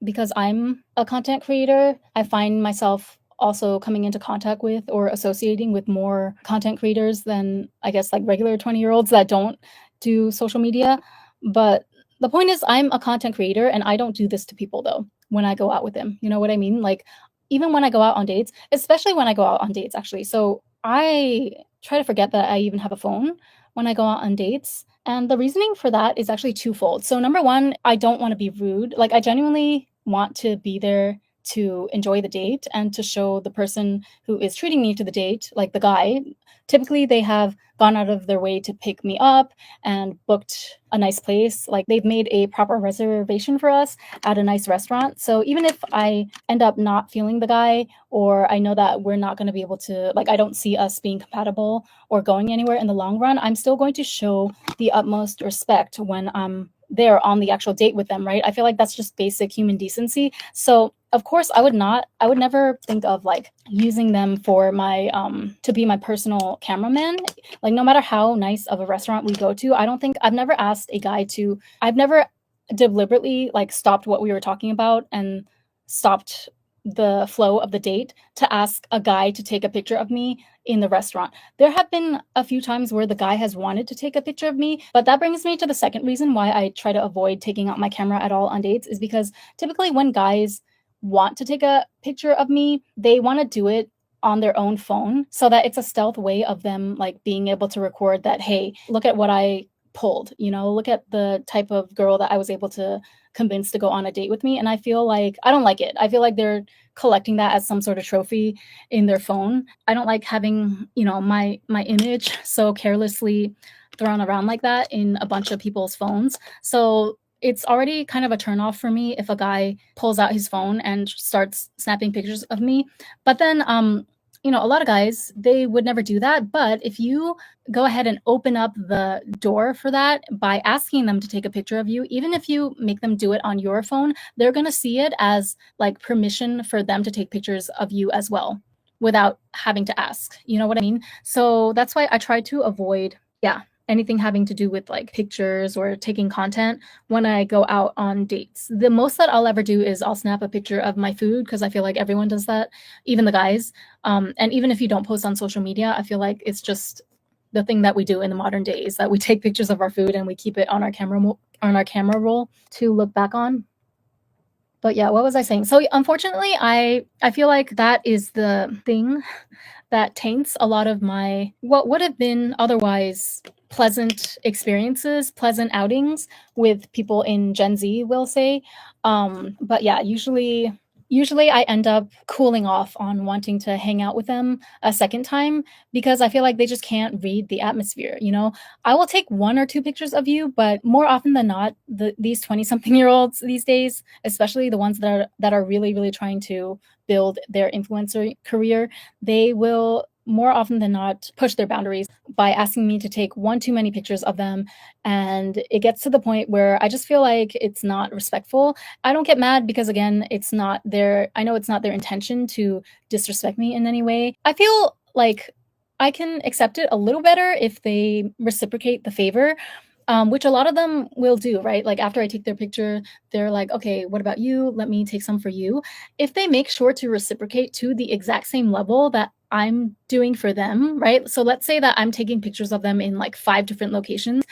because I'm a content creator, I find myself also coming into contact with or associating with more content creators than I guess like regular 20-year-olds that don't do social media. But the point is, I'm a content creator and I don't do this to people though when I go out with them. You know what I mean? Like, even when I go out on dates, especially when I go out on dates, actually. So I try to forget that I even have a phone when I go out on dates. And the reasoning for that is actually twofold. So, number one, I don't want to be rude. Like, I genuinely want to be there to enjoy the date and to show the person who is treating me to the date, like the guy. Typically, they have gone out of their way to pick me up and booked a nice place. Like, they've made a proper reservation for us at a nice restaurant. So, even if I end up not feeling the guy, or I know that we're not going to be able to, like, I don't see us being compatible or going anywhere in the long run, I'm still going to show the utmost respect when I'm there on the actual date with them, right? I feel like that's just basic human decency. So of course I would never think of like using them for my to be my personal cameraman. Like, no matter how nice of a restaurant we go to, I've never asked a guy to, I've never deliberately like stopped what we were talking about and stopped the flow of the date to ask a guy to take a picture of me in the restaurant. There have been a few times where the guy has wanted to take a picture of me, but that brings me to the second reason why I try to avoid taking out my camera at all on dates is because typically when guys want to take a picture of me, they want to do it on their own phone so that it's a stealth way of them like being able to record that, hey, look at what I pulled, look at the type of girl that I was able to convince to go on a date with me. And I feel like I don't like it. I feel like they're collecting that as some sort of trophy in their phone. I don't like having, my image so carelessly thrown around like that in a bunch of people's phones. So it's already kind of a turnoff for me if a guy pulls out his phone and starts snapping pictures of me. But then a lot of guys, they would never do that. But if you go ahead and open up the door for that by asking them to take a picture of you, even if you make them do it on your phone, they're going to see it as like permission for them to take pictures of you as well without having to ask. You know what I mean? So that's why I try to avoid, anything having to do with like pictures or taking content when I go out on dates. The most that I'll ever do is I'll snap a picture of my food because I feel like everyone does that, even the guys. And even if you don't post on social media, I feel like it's just the thing that we do in the modern days, that we take pictures of our food and we keep it on our camera roll to look back on. But yeah, what was I saying? So unfortunately, I feel like that is the thing that taints a lot of my what would have been otherwise pleasant experiences, pleasant outings with people in Gen Z, we'll say. But yeah, usually I end up cooling off on wanting to hang out with them a second time because I feel like they just can't read the atmosphere. I will take one or two pictures of you, but more often than not, these 20-something-year-olds these days, especially the ones that are really, really trying to build their influencer career, they will more often than not push their boundaries by asking me to take one too many pictures of them, and it gets to the point where I just feel like it's not respectful. I don't get mad because again, it's not their I know it's not their intention to disrespect me in any way. I feel like I can accept it a little better if they reciprocate the favor, which a lot of them will do, right? Like after I take their picture, they're like, okay, what about you? Let me take some for you. If they make sure to reciprocate to the exact same level that I'm doing for them, right? So let's say that I'm taking pictures of them in like 5 different locations,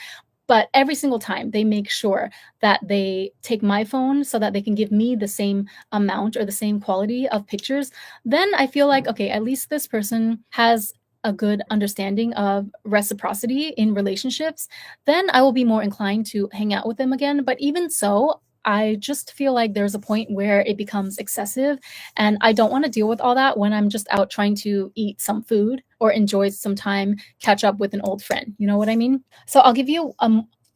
but every single time they make sure that they take my phone so that they can give me the same amount or the same quality of pictures, then I feel like, okay, at least this person has a good understanding of reciprocity in relationships. Then I will be more inclined to hang out with them again. But even so, I just feel like there's a point where it becomes excessive, and I don't want to deal with all that when I'm just out trying to eat some food or enjoy some time, catch up with an old friend. You know what I mean? So I'll give you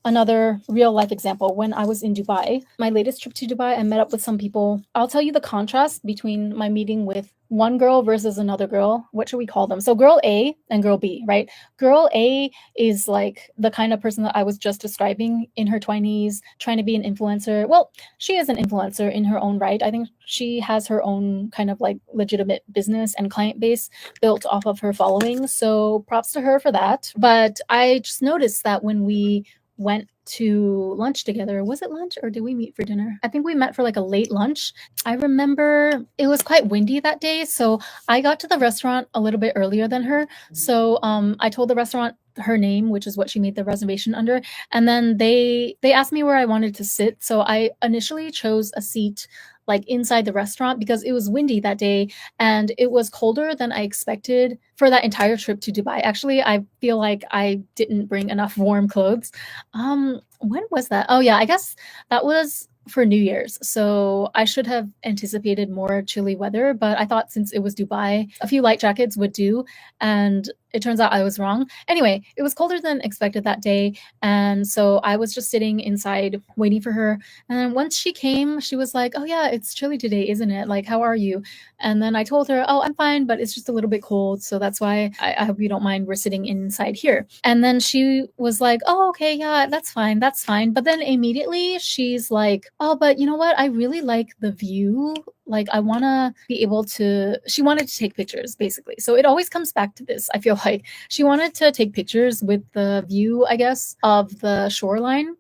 another real life example. When I was in Dubai, my latest trip to Dubai, I met up with some people. I'll tell you the contrast between my meeting with one girl versus another girl. What should we call them? So girl A and girl B, right? Girl A is like the kind of person that I was just describing, in her 20s, trying to be an influencer. Well, she is an influencer in her own right. I think she has her own kind of like legitimate business and client base built off of her following. So props to her for that. But I just noticed that when we went to lunch together. Was it lunch or did we meet for dinner? I think we met for like a late lunch. I remember it was quite windy that day, so I got to the restaurant a little bit earlier than her. So I told the restaurant her name, which is what she made the reservation under, and then they asked me where I wanted to sit. So I initially chose a seat like inside the restaurant because it was windy that day and it was colder than I expected for that entire trip to Dubai. Actually, I feel like I didn't bring enough warm clothes. When was that? Oh yeah, I guess that was for New Year's. So I should have anticipated more chilly weather, but I thought since it was Dubai, a few light jackets would do. And it turns out I was wrong. Anyway, it was colder than expected that day. And so I was just sitting inside waiting for her. And then once she came, she was like, oh, yeah, it's chilly today, isn't it? Like, how are you? And then I told her, oh, I'm fine, but it's just a little bit cold. So that's why I hope you don't mind. We're sitting inside here. And then she was like, oh, okay, yeah, that's fine. That's fine. But then immediately she's like, oh, but you know what? I really like the view. Like, I want to be able to, she wanted to take pictures basically. So it always comes back to this. I feel like she wanted to take pictures with the view, I guess, of the shoreline,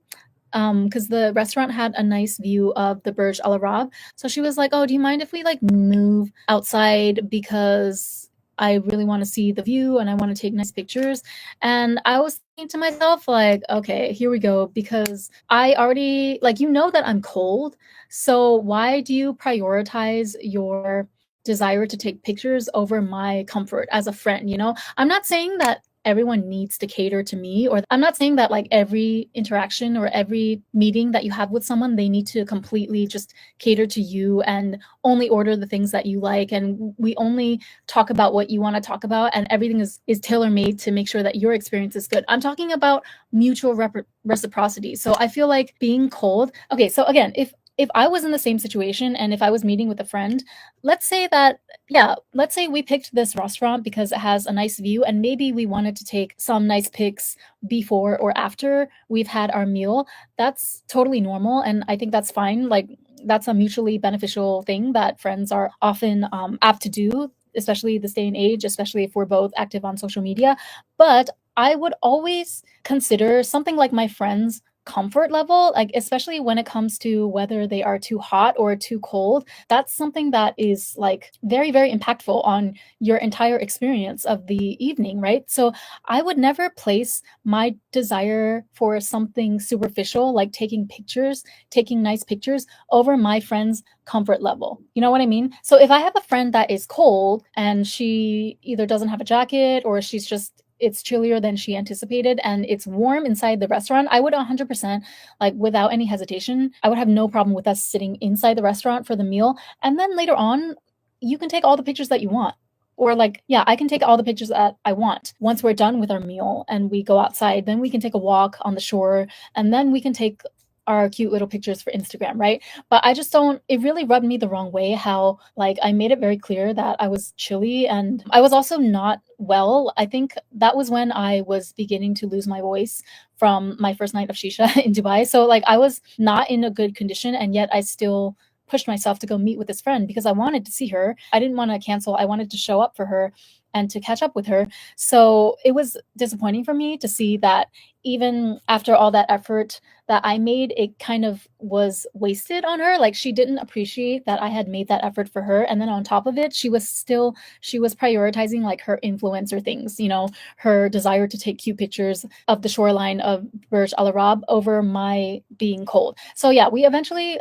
because the restaurant had a nice view of the Burj Al Arab. So she was like, "Oh, do you mind if we like move outside because I really want to see the view and I want to take nice pictures?" And I was thinking to myself, like, "Okay, here we go." Because I already like that I'm cold, so why do you prioritize your desire to take pictures over my comfort as a friend? I'm not saying that everyone needs to cater to me, or I'm not saying that like every interaction or every meeting that you have with someone they need to completely just cater to you and only order the things that you like, and we only talk about what you want to talk about, and everything is tailor made to make sure that your experience is good. I'm talking about mutual reciprocity. So I feel like being cold. Okay, so again, if I was in the same situation and if I was meeting with a friend, let's say that, yeah, let's say we picked this restaurant because it has a nice view and maybe we wanted to take some nice pics before or after we've had our meal. That's totally normal. And I think that's fine. Like, that's a mutually beneficial thing that friends are often apt to do, especially this day and age, especially if we're both active on social media. But I would always consider something like my friends' comfort level, like especially when it comes to whether they are too hot or too cold. That's something that is like very, very impactful on your entire experience of the evening, right? So I would never place my desire for something superficial, like taking nice pictures, over my friend's comfort level. You know what I mean? So if I have a friend that is cold and she either doesn't have a jacket or it's chillier than she anticipated and it's warm inside the restaurant, I would 100%, like without any hesitation, I would have no problem with us sitting inside the restaurant for the meal. And then later on, you can take all the pictures that you want. Or like, yeah, I can take all the pictures that I want. Once we're done with our meal and we go outside, then we can take a walk on the shore, and then we can take our cute little pictures for Instagram, right? But I just don't, it really rubbed me the wrong way how, like, I made it very clear that I was chilly and I was also not well. I think that was when I was beginning to lose my voice from my first night of shisha in Dubai. So, like, I was not in a good condition, and yet I still pushed myself to go meet with this friend because I wanted to see her. I didn't want to cancel. I wanted to show up for her and to catch up with her. So it was disappointing for me to see that even after all that effort that I made, it kind of was wasted on her. Like, she didn't appreciate that I had made that effort for her. And then on top of it, she was prioritizing like her influencer things, you know, her desire to take cute pictures of the shoreline of Burj Al Arab over my being cold. So yeah, we eventually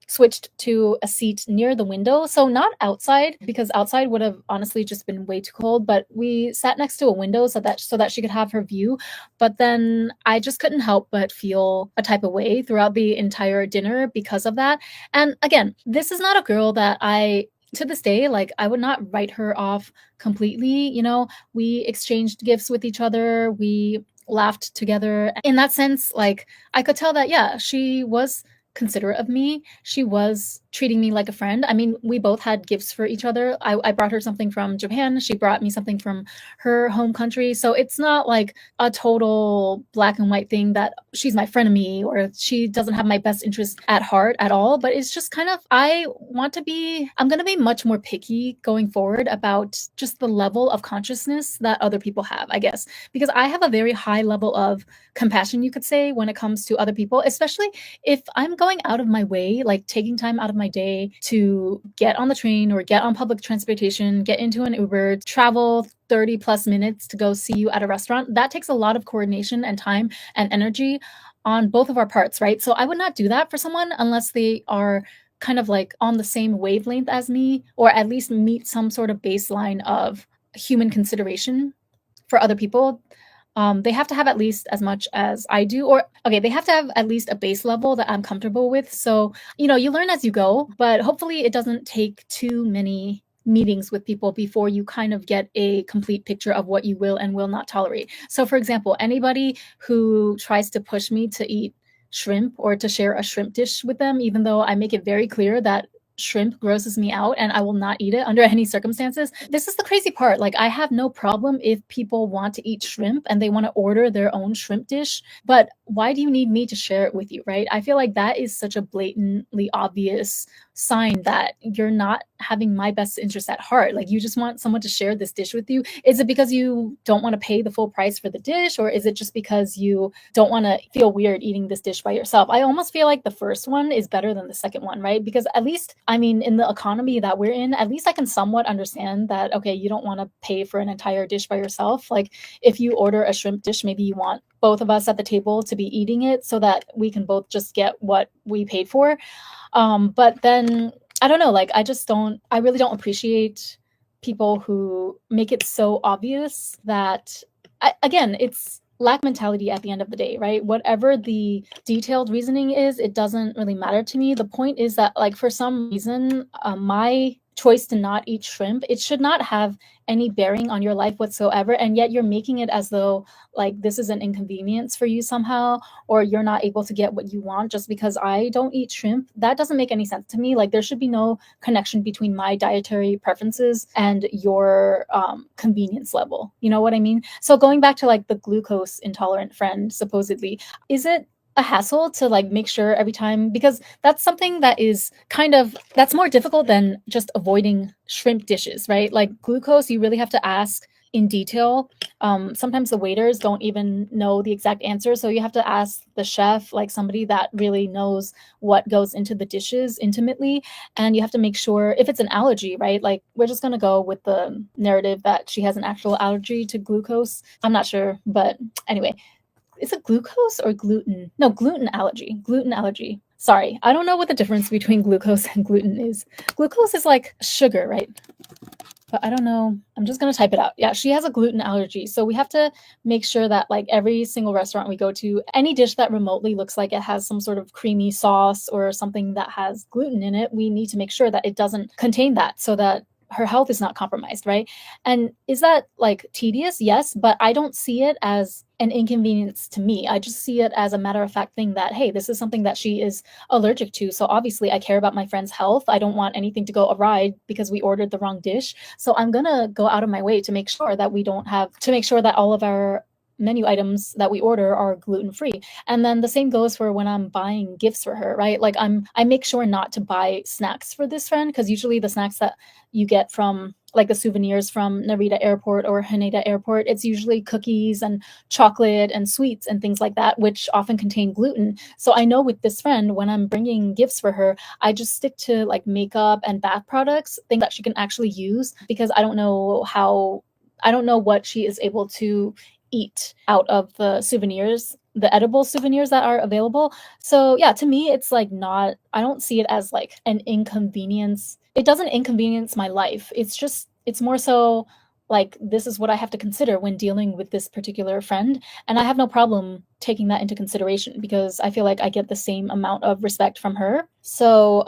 switched to a seat near the window. So not outside, because outside would have honestly just been way too cold, but we sat next to a window so that she could have her view. But then I just couldn't help but feel a type of way throughout the entire dinner because of that. And again, this is not a girl that I, to this day, like, I would not write her off completely. You know, we exchanged gifts with each other, we laughed together. In that sense, like, I could tell that, yeah, she was considerate of me. She was treating me like a friend. I mean, we both had gifts for each other. I brought her something from Japan. She brought me something from her home country. So it's not like a total black and white thing that she's my frenemy or she doesn't have my best interest at heart at all. But it's just kind of, I'm going to be much more picky going forward about just the level of consciousness that other people have, I guess, because I have a very high level of compassion, you could say, when it comes to other people, especially if I'm going out of my way, like taking time out of my day to get on the train or get on public transportation, get into an Uber, travel 30 plus minutes to go see you at a restaurant, that takes a lot of coordination and time and energy on both of our parts, right? So I would not do that for someone unless they are kind of like on the same wavelength as me, or at least meet some sort of baseline of human consideration for other people. They have to have at least as much as I do, or okay, they have to have at least a base level that I'm comfortable with. So, you know, you learn as you go, but hopefully it doesn't take too many meetings with people before you kind of get a complete picture of what you will and will not tolerate. So, for example, anybody who tries to push me to eat shrimp or to share a shrimp dish with them, even though I make it very clear that shrimp grosses me out and I will not eat it under any circumstances. This is the crazy part. Like, I have no problem if people want to eat shrimp and they want to order their own shrimp dish, but why do you need me to share it with you, right? I feel like that is such a blatantly obvious sign that you're not having my best interest at heart. Like, you just want someone to share this dish with you. Is it because you don't want to pay the full price for the dish, or is it just because you don't want to feel weird eating this dish by yourself? I almost feel like the first one is better than the second one, right? Because at least, I mean, in the economy that we're in, at least I can somewhat understand that, okay, you don't want to pay for an entire dish by yourself. Like, if you order a shrimp dish, maybe you want both of us at the table to be eating it so that we can both just get what we paid for. But then I don't know, like, I really don't appreciate people who make it so obvious that, again, it's lack mentality at the end of the day, right? Whatever the detailed reasoning is, it doesn't really matter to me. The point is that, like, for some reason, my choice to not eat shrimp, it should not have any bearing on your life whatsoever. And yet you're making it as though, like, this is an inconvenience for you somehow, or you're not able to get what you want just because I don't eat shrimp. That doesn't make any sense to me. Like, there should be no connection between my dietary preferences and your convenience level. You know what I mean? So going back to like the glucose intolerant friend, supposedly, is it a hassle to like make sure every time, because that's something that is kind of, that's more difficult than just avoiding shrimp dishes, right? Like, glucose, you really have to ask in detail. Sometimes the waiters don't even know the exact answer, so you have to ask the chef, like somebody that really knows what goes into the dishes intimately. And you have to make sure if it's an allergy, right? Like, we're just going to go with the narrative that she has an actual allergy to glucose. I'm not sure, but anyway, is it glucose or gluten? No, gluten allergy. Gluten allergy. Sorry, I don't know what the difference between glucose and gluten is. Glucose is like sugar, right? But I don't know. I'm just going to type it out. Yeah, she has a gluten allergy. So we have to make sure that, like, every single restaurant we go to, any dish that remotely looks like it has some sort of creamy sauce or something that has gluten in it, we need to make sure that it doesn't contain that, so that her health is not compromised, right? And is that like tedious? Yes, but I don't see it as an inconvenience to me. I just see it as a matter of fact thing that, hey, this is something that she is allergic to. So obviously I care about my friend's health. I don't want anything to go awry because we ordered the wrong dish. So I'm gonna go out of my way to make sure that we don't have to make sure that all of our menu items that we order are gluten free. And then the same goes for when I'm buying gifts for her, right? Like I make sure not to buy snacks for this friend because usually the snacks that you get from like the souvenirs from Narita Airport or Haneda Airport, it's usually cookies and chocolate and sweets and things like that, which often contain gluten. So I know with this friend, when I'm bringing gifts for her, I just stick to like makeup and bath products, things that she can actually use because I don't know what she is able to eat out of the souvenirs, the edible souvenirs that are available. So yeah, to me, it's like not, I don't see it as like an inconvenience. It doesn't inconvenience my life. It's more so like this is what I have to consider when dealing with this particular friend. And I have no problem taking that into consideration because I feel like I get the same amount of respect from her. So,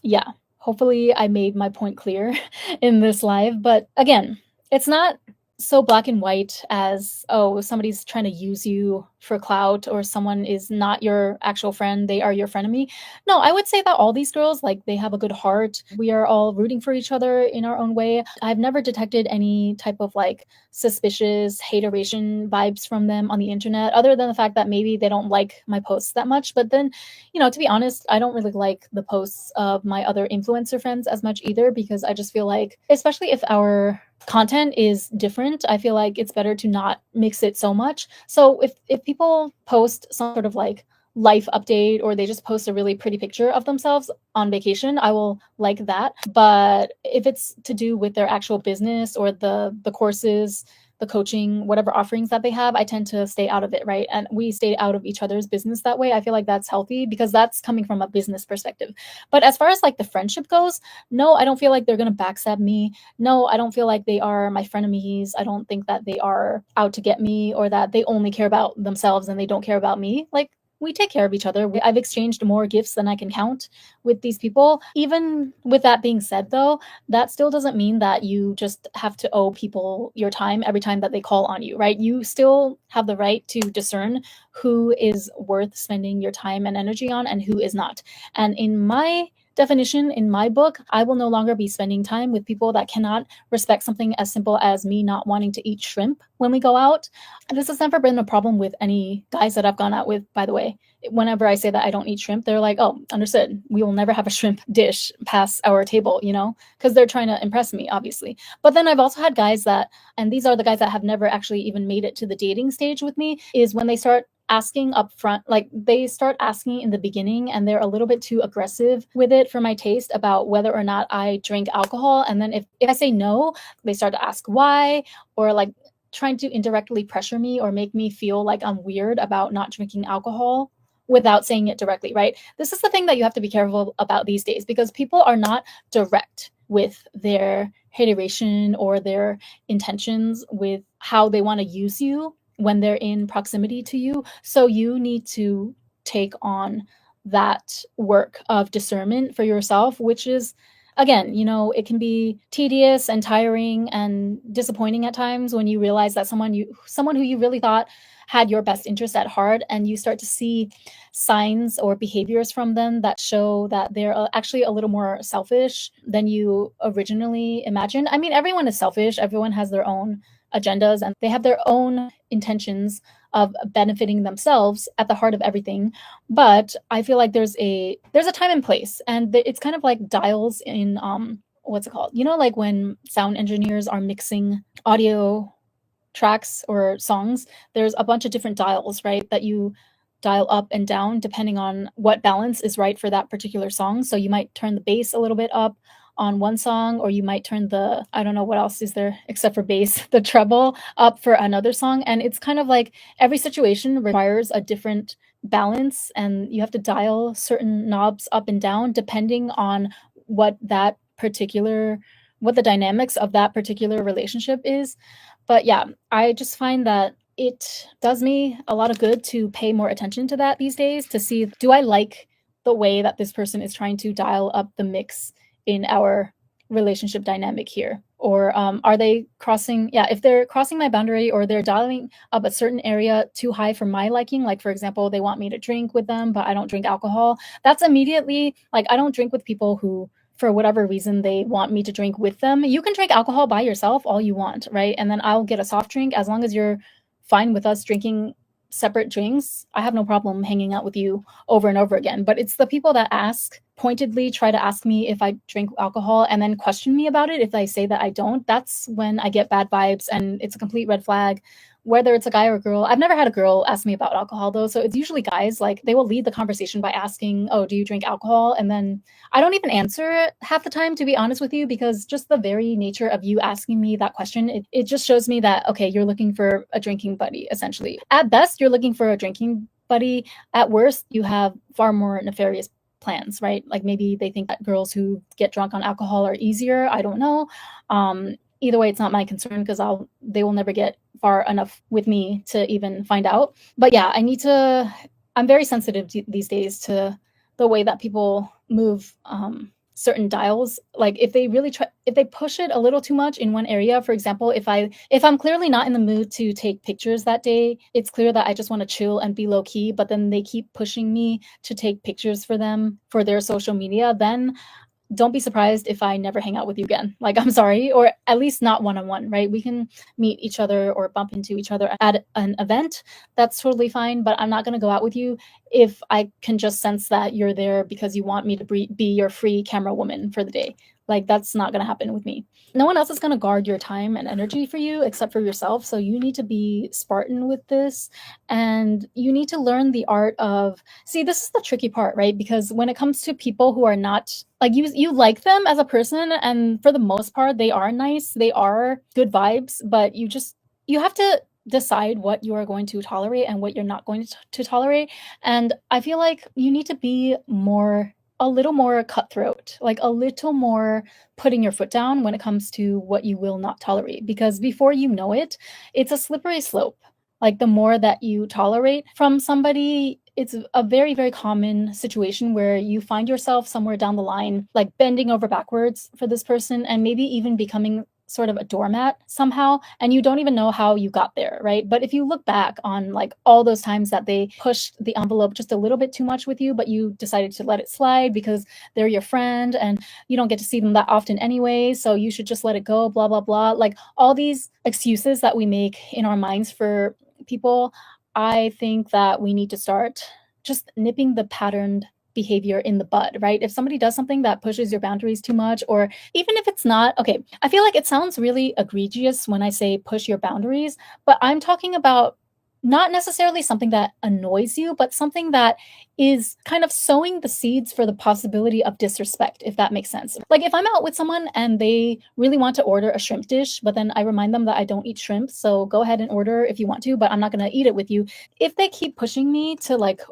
yeah, hopefully I made my point clear in this live. But again, it's not so black and white as, oh, somebody's trying to use you for clout or someone is not your actual friend, they are your frenemy. No, I would say that all these girls, like, they have a good heart. We are all rooting for each other in our own way. I've never detected any type of like suspicious hateration vibes from them on the internet, other than the fact that maybe they don't like my posts that much. But then, to be honest, I don't really like the posts of my other influencer friends as much either because I just feel like, especially if our content is different, I feel like it's better to not mix it so much. So if people post some sort of like life update or they just post a really pretty picture of themselves on vacation, I will like that. But if it's to do with their actual business or the courses, the coaching, whatever offerings that they have, I tend to stay out of it, right? And we stay out of each other's business that way. I feel like that's healthy because that's coming from a business perspective. But as far as like the friendship goes, no, I don't feel like they're going to backstab me. No, I don't feel like they are my frenemies. I don't think that they are out to get me or that they only care about themselves and they don't care about me. Like, we take care of each other. I've exchanged more gifts than I can count with these people. Even with that being said, though, that still doesn't mean that you just have to owe people your time every time that they call on you, right? You still have the right to discern who is worth spending your time and energy on and who is not. And in my definition, in my book, I will no longer be spending time with people that cannot respect something as simple as me not wanting to eat shrimp when we go out. And this has never been a problem with any guys that I've gone out with, by the way. Whenever I say that I don't eat shrimp, they're like, oh, understood. We will never have a shrimp dish pass our table, because they're trying to impress me, obviously. But then I've also had guys that, and these are the guys that have never actually even made it to the dating stage with me, is when they start asking up front, like they start asking in the beginning and they're a little bit too aggressive with it for my taste about whether or not I drink alcohol. And then if I say no, they start to ask why, or like trying to indirectly pressure me or make me feel like I'm weird about not drinking alcohol without saying it directly, right? This is the thing that you have to be careful about these days because people are not direct with their hateration or their intentions with how they want to use you when they're in proximity to you. So you need to take on that work of discernment for yourself, which is, again, it can be tedious and tiring and disappointing at times when you realize that someone who you really thought had your best interest at heart, and you start to see signs or behaviors from them that show that they're actually a little more selfish than you originally imagined. I mean, everyone is selfish. Everyone has their own agendas and they have their own intentions of benefiting themselves at the heart of everything. But I feel like there's a time and place, and it's kind of like dials in what's it called? Like when sound engineers are mixing audio tracks or songs, there's a bunch of different dials, right? That you dial up and down depending on what balance is right for that particular song. So you might turn the bass a little bit up on one song, or you might turn I don't know what else is there except for bass, the treble up for another song. And it's kind of like every situation requires a different balance, and you have to dial certain knobs up and down depending on what that particular what the dynamics of that particular relationship is. But yeah, I just find that it does me a lot of good to pay more attention to that these days to see, do I like the way that this person is trying to dial up the mix in our relationship dynamic here? Or are they crossing, yeah, if they're crossing my boundary or they're dialing up a certain area too high for my liking, like for example, they want me to drink with them, but I don't drink alcohol, that's immediately like, I don't drink with people who, for whatever reason, they want me to drink with them. You can drink alcohol by yourself all you want, right? And then I'll get a soft drink as long as you're fine with us drinking separate drinks. I have no problem hanging out with you over and over again. But it's the people that ask, pointedly try to ask me if I drink alcohol and then question me about it if I say that I don't. That's when I get bad vibes and it's a complete red flag, whether it's a guy or a girl. I've never had a girl ask me about alcohol though, so it's usually guys. Like they will lead the conversation by asking, "Oh, do you drink alcohol?" And then I don't even answer half the time, to be honest with you, because just the very nature of you asking me that question, it just shows me that, okay, you're looking for a drinking buddy, essentially. At best, you're looking for a drinking buddy. At worst, you have far more nefarious plans, right? Like maybe they think that girls who get drunk on alcohol are easier. I don't know. Either way, it's not my concern because they will never get far enough with me to even find out. But yeah, I'm very sensitive these days to the way that people move certain dials. Like if they really if they push it a little too much in one area, for example, if I'm clearly not in the mood to take pictures that day, it's clear that I just want to chill and be low key, but then they keep pushing me to take pictures for them for their social media, then don't be surprised if I never hang out with you again. Like, I'm sorry, or at least not one-on-one, right? We can meet each other or bump into each other at an event. That's totally fine, but I'm not going to go out with you if I can just sense that you're there because you want me to be your free camera woman for the day. Like, that's not going to happen with me. No one else is going to guard your time and energy for you except for yourself. So you need to be Spartan with this. And you need to learn the art of, see, this is the tricky part, right? Because when it comes to people who are not, like you like them as a person, and for the most part, they are nice, they are good vibes, but you have to decide what you are going to tolerate and what you're not going to tolerate. And I feel like you need to be a little more cutthroat, like a little more putting your foot down when it comes to what you will not tolerate. Because before you know it, it's a slippery slope. Like the more that you tolerate from somebody, it's a very, very common situation where you find yourself somewhere down the line, like bending over backwards for this person and maybe even becoming sort of a doormat somehow, and you don't even know how you got there, right? But if you look back on like all those times that they pushed the envelope just a little bit too much with you, but you decided to let it slide because they're your friend and you don't get to see them that often anyway, so you should just let it go, blah, blah, blah. Like all these excuses that we make in our minds for people, I think that we need to start just nipping the patterned behavior in the bud, right? If somebody does something that pushes your boundaries too much, or even if it's not, okay, I feel like it sounds really egregious when I say push your boundaries, but I'm talking about not necessarily something that annoys you, but something that is kind of sowing the seeds for the possibility of disrespect, if that makes sense. Like if I'm out with someone and they really want to order a shrimp dish, but then I remind them that I don't eat shrimp, so go ahead and order if you want to, but I'm not going to eat it with you. If they keep pushing me to like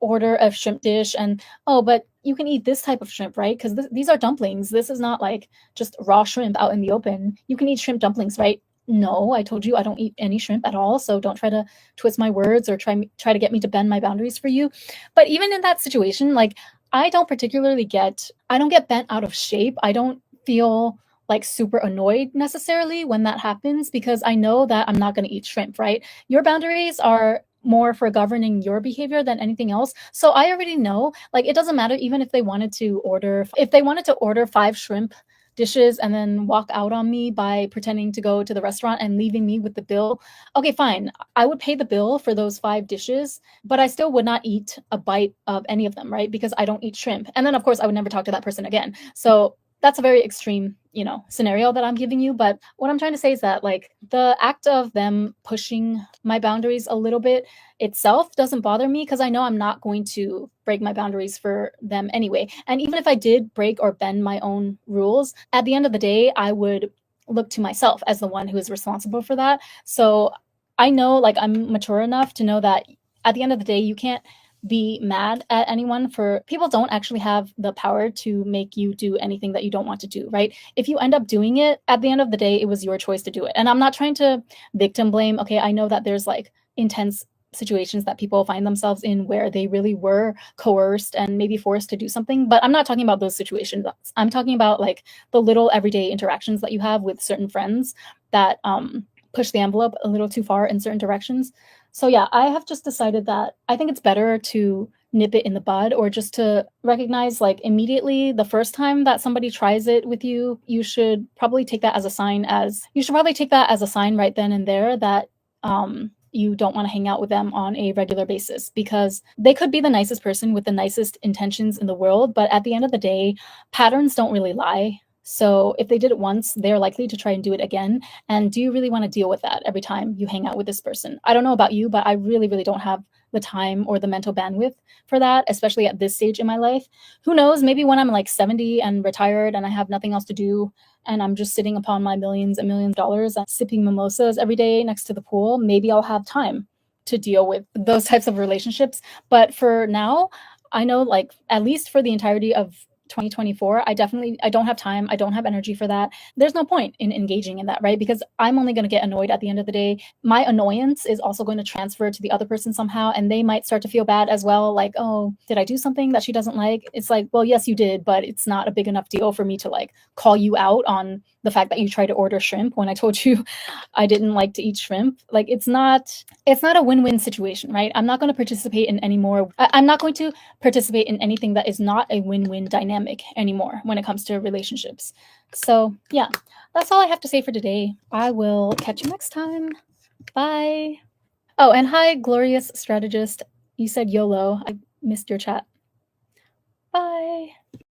order a shrimp dish and, oh, but you can eat this type of shrimp, right? Because these are dumplings. This is not like just raw shrimp out in the open. You can eat shrimp dumplings, right? No, I told you I don't eat any shrimp at all, so don't try to twist my words or try to get me to bend my boundaries for you. But even in that situation, like I don't get bent out of shape. I don't feel like super annoyed necessarily when that happens because I know that I'm not going to eat shrimp, right? Your boundaries are more for governing your behavior than anything else. So I already know, like it doesn't matter even if they wanted to order 5 shrimp dishes and then walk out on me by pretending to go to the restaurant and leaving me with the bill. Okay, fine. I would pay the bill for those 5 dishes, but I still would not eat a bite of any of them, right? Because I don't eat shrimp. And then of course I would never talk to that person again. So that's a very extreme, scenario that I'm giving you. But what I'm trying to say is that like the act of them pushing my boundaries a little bit itself doesn't bother me because I know I'm not going to break my boundaries for them anyway. And even if I did break or bend my own rules, at the end of the day, I would look to myself as the one who is responsible for that. So I know like I'm mature enough to know that at the end of the day, you can't be mad at anyone for people don't actually have the power to make you do anything that you don't want to do, right? If you end up doing it, at the end of the day, it was your choice to do it. And I'm not trying to victim blame. Okay, I know that there's like intense situations that people find themselves in where they really were coerced and maybe forced to do something. But I'm not talking about those situations. I'm talking about like the little everyday interactions that you have with certain friends that push the envelope a little too far in certain directions. So yeah, I have just decided that I think it's better to nip it in the bud, or just to recognize like immediately the first time that somebody tries it with you, you should probably take that as a sign, right then and there, that you don't want to hang out with them on a regular basis, because they could be the nicest person with the nicest intentions in the world, but at the end of the day, patterns don't really lie. So if they did it once, they're likely to try and do it again. And do you really want to deal with that every time you hang out with this person? I don't know about you, but I really, really don't have the time or the mental bandwidth for that, especially at this stage in my life. Who knows? Maybe when I'm like 70 and retired and I have nothing else to do, and I'm just sitting upon my millions and millions of dollars and sipping mimosas every day next to the pool, maybe I'll have time to deal with those types of relationships. But for now, I know, like, at least for the entirety of 2024, I don't have time, I don't have energy for that. There's no point in engaging in that, right? Because I'm only going to get annoyed at the end of the day. My annoyance is also going to transfer to the other person somehow, and they might start to feel bad as well, like, oh, did I do something that she doesn't like? It's like, well, yes, you did, but it's not a big enough deal for me to like call you out on the fact that you tried to order shrimp when I told you I didn't like to eat shrimp. Like, it's not a win-win situation, right? I'm not going to participate in any more. I'm not going to participate in anything that is not a win-win dynamic anymore when it comes to relationships. So yeah, that's all I have to say for today. I will catch you next time. Bye. Oh, and hi, glorious strategist. You said YOLO. I missed your chat. Bye.